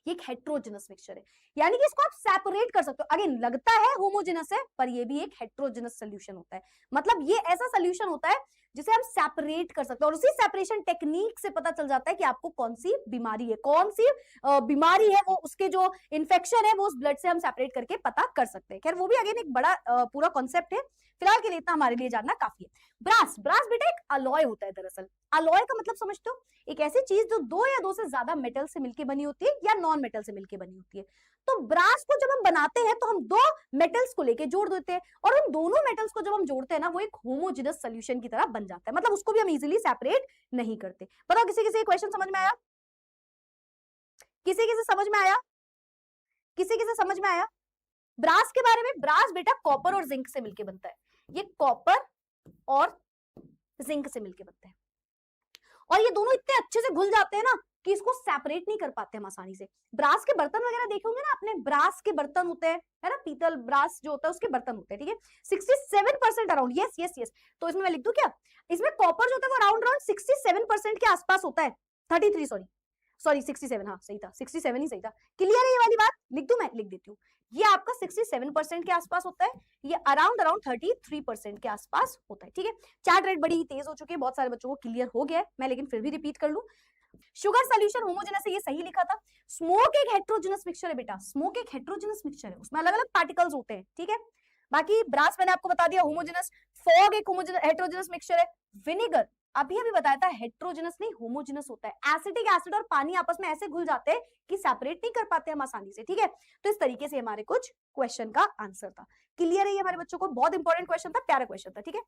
ये एक हेट्रोजेनस मिक्सचर है, यानी कि इसको आप सेपरेट कर सकते हो। अगेन लगता है होमोजेनस है, पर ये भी एक हेट्रोजेनस सोल्यूशन होता है, मतलब ये ऐसा सोल्यूशन होता है जिसे हम सेपरेट कर सकते हैं, और उसी सेपरेशन टेक्निक से पता चल जाता है कि आपको कौन सी बीमारी है, कौन सी बीमारी है, वो उसके जो इन्फेक्शन है वो उस ब्लड से हम सेपरेट करके पता कर सकते हैं। खैर वो भी अगेन एक बड़ा पूरा कॉन्सेप्ट है, फिलहाल के लिए इतना हमारे लिए जानना काफी है। ब्रास, ब्रास बेटा एक अलॉय होता है दरअसल। अलॉय का मतलब समझते हो, एक ऐसी चीज जो दो या दो से ज्यादा मेटल से मिलकर बनी होती है या नॉन मेटल से मिलकर बनी होती है। तो ब्रास को जब हम बनाते हैं तो हम दो मेटल्स को लेके जोड़ देते हैं, और उन दोनों मेटल्स को जब हम जोड़ते हैं ना, वो एक होमोजेनस सोल्यूशन की तरह बन जाता है, मतलब उसको भी हम इजीली सेपरेट नहीं करते। बताओ किसी किसी क्वेश्चन समझ में आया, किसी किसी समझ में आया, किसी किसी समझ में आया। ब्रास के बारे में, ब्रास बेटा कॉपर और जिंक से मिलकर बनता है, ये कॉपर और जिंक से मिलकर बनता है, और ये दोनों इतने अच्छे से घुल जाते हैं ना कि इसको सेपरेट नहीं कर पाते हम आसानी से। ब्रास के बर्तन वगैरह देखे होंगे ना आपने, ब्रास के बर्तन होते हैं, है ना, पीतल ब्रास जो होता है उसके बर्तन होते हैं, ठीक है, 67% अराउंड, यस यस यस। तो इसमें मैं लिख दूं क्या, इसमें कॉपर जो होता है वो अराउंड 67% के आसपास होता है, 33 सॉरी 67, हाँ सही था, 67 ही सही था। क्लियर है ये वाली बात, लिख दूं, मैं लिख देती हूँ, ये आपका 67% के आसपास होता है, ये अराउंड 33% के आसपास होता है, ठीक है। चैट रेट बड़ी ही तेज हो चुकी है, बहुत सारे बच्चों को क्लियर हो गया है, मैं लेकिन फिर भी रिपीट कर लूं। शुगर सोल्यूशन होमोजेनस है, ये सही लिखा था। स्मोक एक हेट्रोजेनस मिक्सचर है बेटा, स्मोक एक हेट्रोजेनस मिक्सचर है, उसमें अलग अलग पार्टिकल्स होते हैं, ठीक है। बाकी ब्रास मैंने आपको बता दिया होमोजेनस, फॉग एक होमोजेनस हेट्रोजेनस मिक्सचर है। विनेगर अभी अभी बताया था हेट्रोजेनस नहीं होमोजेनस होता है, एसिटिक एसिड और पानी आपस में ऐसे घुल जाते हैं कि सेपरेट नहीं कर पाते हम आसानी से, ठीक है। तो इस तरीके से हमारे कुछ क्वेश्चन का आंसर था। क्लियर है ये हमारे बच्चों को, बहुत इंपॉर्टेंट क्वेश्चन था, प्यारा क्वेश्चन था, ठीक है।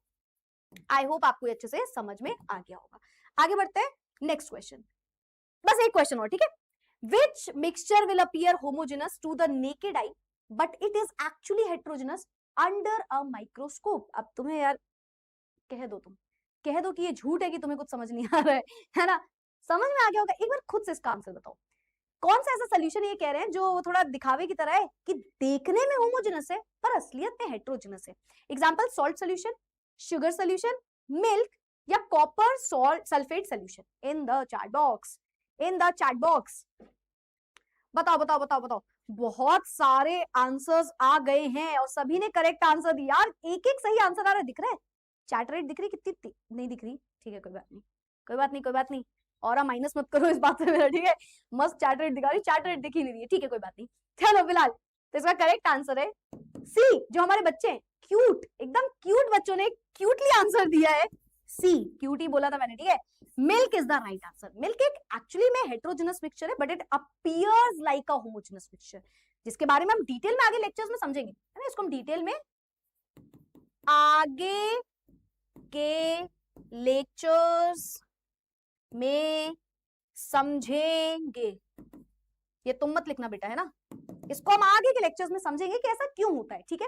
आई होप आपको अच्छे से समझ में आ गया होगा। आगे बढ़ते हैं, नेक्स्ट क्वेश्चन, बस एक क्वेश्चन और, ठीक है। Which mixture will appear homogeneous to the naked eye but it is actually heterogeneous under a microscope. अब तुम्हें यार कह दो, तुम कह दो कि ये झूठ है कि तुम्हें कुछ समझ नहीं आ रहा है ना, समझ में आ गया होगा, एक बार खुद से इसका आंसर बताओ। कौन सा ऐसा सोल्यूशन ये कह रहे हैं जो थोड़ा दिखावे की तरह है कि देखने में होमोजेनस है पर असलियत में हेट्रोजेनस है? Example salt solution, sugar solution, milk या copper salt sulphate solution. In the chat box, in the chat box बताओ बताओ बताओ बताओ। बहुत सारे आंसर्स आ गए हैं और सभी ने करेक्ट आंसर दिया। यार एक एक सही आंसर आ रहा है, दिख रहा है? चैट रेट दिख रही कितनी? नहीं दिख रही, ठीक है कोई बात नहीं, कोई बात नहीं, कोई बात नहीं। और माइनस मत करो इस बात से मेरा, ठीक है? मस्त चैट रेट दिखा रही, चैट रेट दिख ही नहीं रही है, ठीक है कोई बात नहीं। चलो फिलहाल तो इसका करेक्ट आंसर है सी। जो हमारे बच्चे हैं क्यूट, एकदम क्यूट बच्चों ने क्यूटली आंसर दिया है सी, क्यूटी बोला था मैंने, ठीक है? Milk is the right answer. Milk एक एक्चुअली में हेट्रोजेनस मिक्सचर है but it appears like a homogeneous mixture, जिसके बारे में हम डिटेल में आगे लेक्चर्स में समझेंगे, है ना? इसको हम डिटेल में आगे के लेक्चर्स में समझेंगे। ये तुम मत लिखना बेटा, है ना? इसको हम आगे के लेक्चर्स में समझेंगे कि ऐसा क्यों होता है, ठीक है?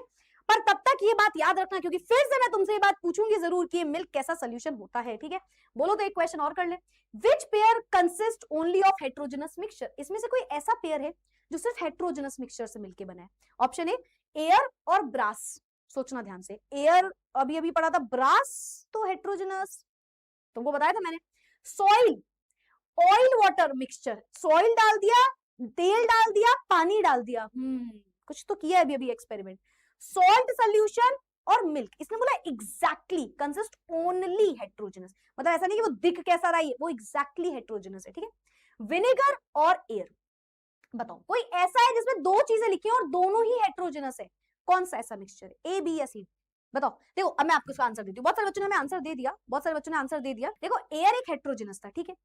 पर तब तक ये बात याद रखना, क्योंकि फिर से मैं तुमसे ये बात पूछूंगी जरूर कि ये मिल्क कैसा सोल्यूशन होता है, ठीक है? बोलो तो एक क्वेश्चन और कर ले। Which pair consist only of heterogeneous mixture? इसमें से कोई ऐसा पेयर है जो सिर्फ हेट्रोजेनस मिक्सचर से मिलकर बना है? ऑप्शन ए एयर और ब्रास। सोचना ध्यान से, एयर अभी अभी पढ़ा था, ब्रास तो हेट्रोजेनस, तुमको बताया था मैंने। Soil, oil water mixture, soil डाल दिया, तेल डाल दिया, पानी डाल दिया, कुछ तो किया अभी अभी एक्सपेरिमेंट। सॉल्ट सोल्यूशन और मिल्क, इसने बोला एग्जैक्टली कंसिस्ट ओनली हेट्रोजेनस, मतलब ऐसा नहीं कि वो दिख कैसा रहा है, वो एग्जैक्टली हेट्रोजेनस है, ठीक है? विनेगर और एयर, बताओ कोई ऐसा है जिसमें दो चीजें लिखी हैं और दोनों ही हेट्रोजेनस है? कौन सा ऐसा मिक्सचर है, ए बी या सी? बताओ। देखो अब मैं आपको इसका आंसर देती हूँ, बहुत सारे बच्चों ने हमें आंसर दे दिया, बहुत सारे बच्चों ने आंसर दे दिया। देखो एयर एक हेट्रोजेनस था, ठीक है?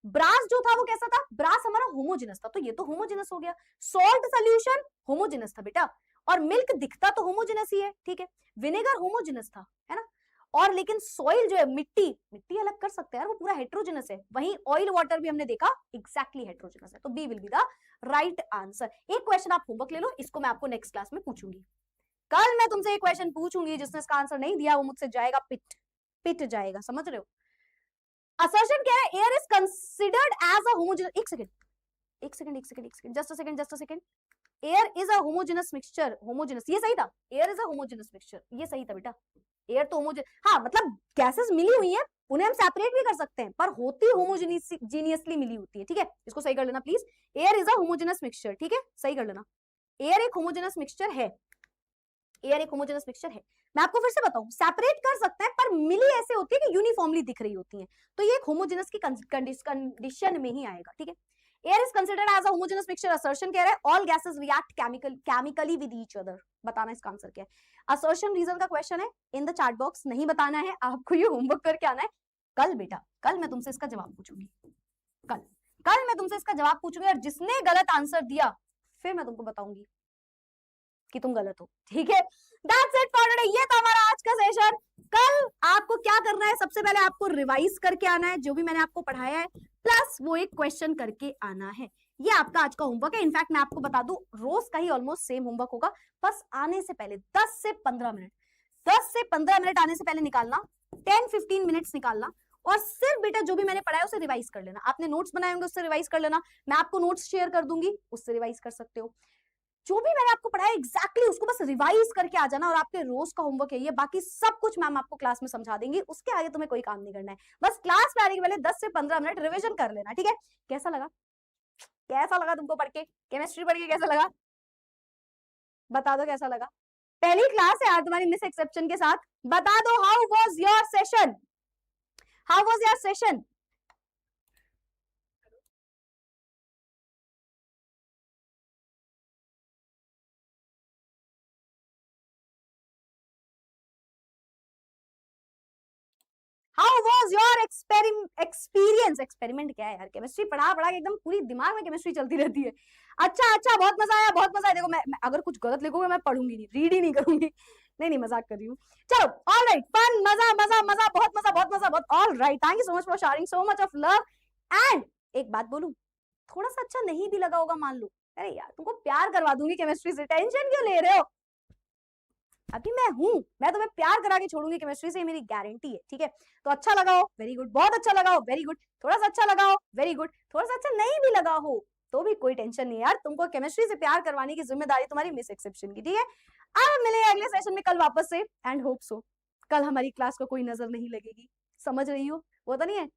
ब्रास जो था वो कैसा था? ब्रास हमारा होमोजेनस था, तो ये तो होमोजेनस हो गया। सॉल्ट सोल्यूशन होमोजेनस था बेटा, और मिल्क दिखता तो होमोजेनस ही है, ठीक है? विनेगर होमोजेनस था, है ना? और लेकिन सॉइल जो है, मिट्टी, मिट्टी अलग कर सकते हैं यार, वो पूरा हेट्रोजेनस है। वहीं ऑयल वाटर भी हमने देखा एग्जैक्टली हेट्रोजेनस है, तो B will be the right answer. एक क्वेश्चन आप होमवर्क ले लो, इसको मैं आपको नेक्स्ट क्लास में पूछूंगी। कल मैं तुमसे एक क्वेश्चन पूछूंगी, जिसने इसका आंसर नहीं दिया वो मुझसे जाएगा पिट, पिट जाएगा, समझ रहे हो? असर्शन क्या है? Air is considered as a homogeneous, एक सेकंड एक सेकंड एक सेकंड एक second, just a second just a second. Air is a homogeneous mixture, homogeneous ये सही था, air is a homogeneous mixture, ये सही था बेटा। एयर तो होमोजेनस, हाँ मतलब गैसेस मिली हुई हैं, उन्हें हम सेपरेट भी कर सकते हैं, पर होती होमोजेनियसली मिली होती है, ठीक है? इसको सही कर लेना please. Air is a homogeneous mixture, ठीक है? सही कर लेना, एयर एक होमोजेनस मिक्सचर है, एयर एक होमोजेनस मिक्सचर है। मैं आपको फिर से बताऊं, सेपरेट कर सकते हैं पर मिली ऐसे होती है कि यूनिफॉर्मली दिख रही होती है, तो ये एक होमोजेनस की कंडीशन में ही आएगा, ठीक है? Air is considered as a homogeneous mixture. Assertion कह रहा है all gases react chemically with each other. बताना इसका आंसर क्या है? असर्शन रीजन का क्वेश्चन है, इन द चैट बॉक्स नहीं बताना है आपको, ये होमवर्क करके आना है। कल बेटा, कल मैं तुमसे इसका जवाब पूछूंगी, कल कल मैं तुमसे इसका जवाब पूछूंगी, और जिसने गलत आंसर दिया फिर मैं तुमको बताऊंगी कि तुम गलत हो, ठीक है? That's it for today, ये था हमारा आज का सेशन। कल आपको क्या करना है? सबसे पहले आपको रिवाइज करके आना है जो भी मैंने आपको पढ़ाया है, प्लस वो एक क्वेश्चन करके आना है। ये आपका आज का होमवर्क है। इनफैक्ट मैं आपको बता दूं, रोज का ही ऑलमोस्ट सेम होमवर्क होगा, बस आने से पहले 10 से 15 मिनट, 10 से 15 मिनट आने से पहले निकालना, 10-15 मिनट्स निकालना, और सिर्फ बेटा जो भी मैंने पढ़ाया उसे रिवाइज कर लेना। आपने नोट्स बनाए होंगे उससे रिवाइज कर लेना, मैं आपको नोट्स शेयर कर दूंगी, उससे रिवाइज कर सकते हो। जो भी मैंने आपको पढ़ाया एग्जैक्टली उसको बस रिवाइज करके आ जाना, और आपके रोज का होमवर्क है ये। बाकी सब कुछ मैम आपको क्लास में समझा देंगी, उसके आगे तुम्हें कोई काम नहीं करना है, बस क्लास में आने के पहले 10 से 15 मिनट रिवीजन कर लेना, ठीक है? कैसा लगा, कैसा लगा तुमको पढ़ के? केमिस्ट्री पढ़ के कैसा लगा? बता दो कैसा लगा। पहली क्लास है यार तुम्हारी मिस एक्सेप्शन के साथ, बता दो how was your session, how was your session? How was your experience? Experiment क्या है यार, केमिस्ट्री पढ़ा पढ़ा के एकदम पूरी दिमाग में केमिस्ट्री चलती रहती है। अच्छा अच्छा, बहुत मजा आया, बहुत मजा आया। देखो मैं अगर कुछ गलत लिखूंगा मैं पढ़ूंगी नहीं, रीड ही नहीं करूंगी। नहीं नहीं, मजाक कर रही हूँ। चलो ऑलराइट, फन, मजा मजा मजा, बहुत मजा बहुत मजा बहुत। Alright, thank you so much for sharing so much of love. And एक बात बोलूं, थोड़ा सा अच्छा नहीं भी लगा होगा मान लो, अरे यार तुमको प्यार करवा दूंगी केमिस्ट्री से, टेंशन क्यों ले रहे हो? अभी मैं हूं, मैं तुम्हें प्यार करा के छोड़ूंगी केमिस्ट्री से, मेरी गारंटी है, ठीक है? तो अच्छा लगाओ, वेरी गुड, बहुत अच्छा लगाओ, वेरी गुड, थोड़ा सा अच्छा लगाओ, वेरी गुड, थोड़ा सा अच्छा नहीं भी लगा हो तो भी कोई टेंशन नहीं यार, तुमको केमिस्ट्री से प्यार करवाने की जिम्मेदारी तुम्हारी मिस एक्सेप्शन की, ठीक है। अब मिलेंगे अगले सेशन में कल वापस से, एंड होप सो कल हमारी क्लास को कोई नजर नहीं लगेगी, समझ रही हो, वो तो नहीं है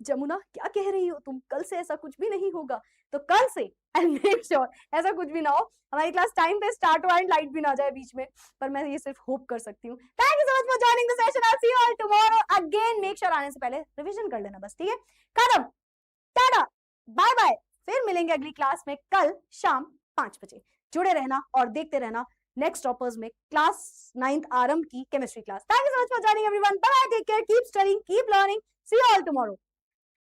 जमुना क्या कह रही हो तुम, कल से ऐसा कुछ भी नहीं होगा, तो कल से एंड मेक श्योर ऐसा कुछ भी ना हो, हमारी क्लास टाइम पे स्टार्ट हो एंड लाइट भी ना जाए बीच में, पर मैं ये सिर्फ होप कर सकती हूँ। Thank you so much for joining the session, I see you all tomorrow again, make sure आने से पहले रिवीजन कर लेना बस, ठीक है। खत्म, टाटा, बाय बाय, फिर मिलेंगे अगली क्लास में कल शाम 5 बजे। जुड़े रहना और देखते रहना नेक्स्ट टॉपर्स में क्लास 9th आरंभ की chemistry class. Thank you so much for joining everyone, bye bye, take care, keep studying, keep learning, see you all tomorrow.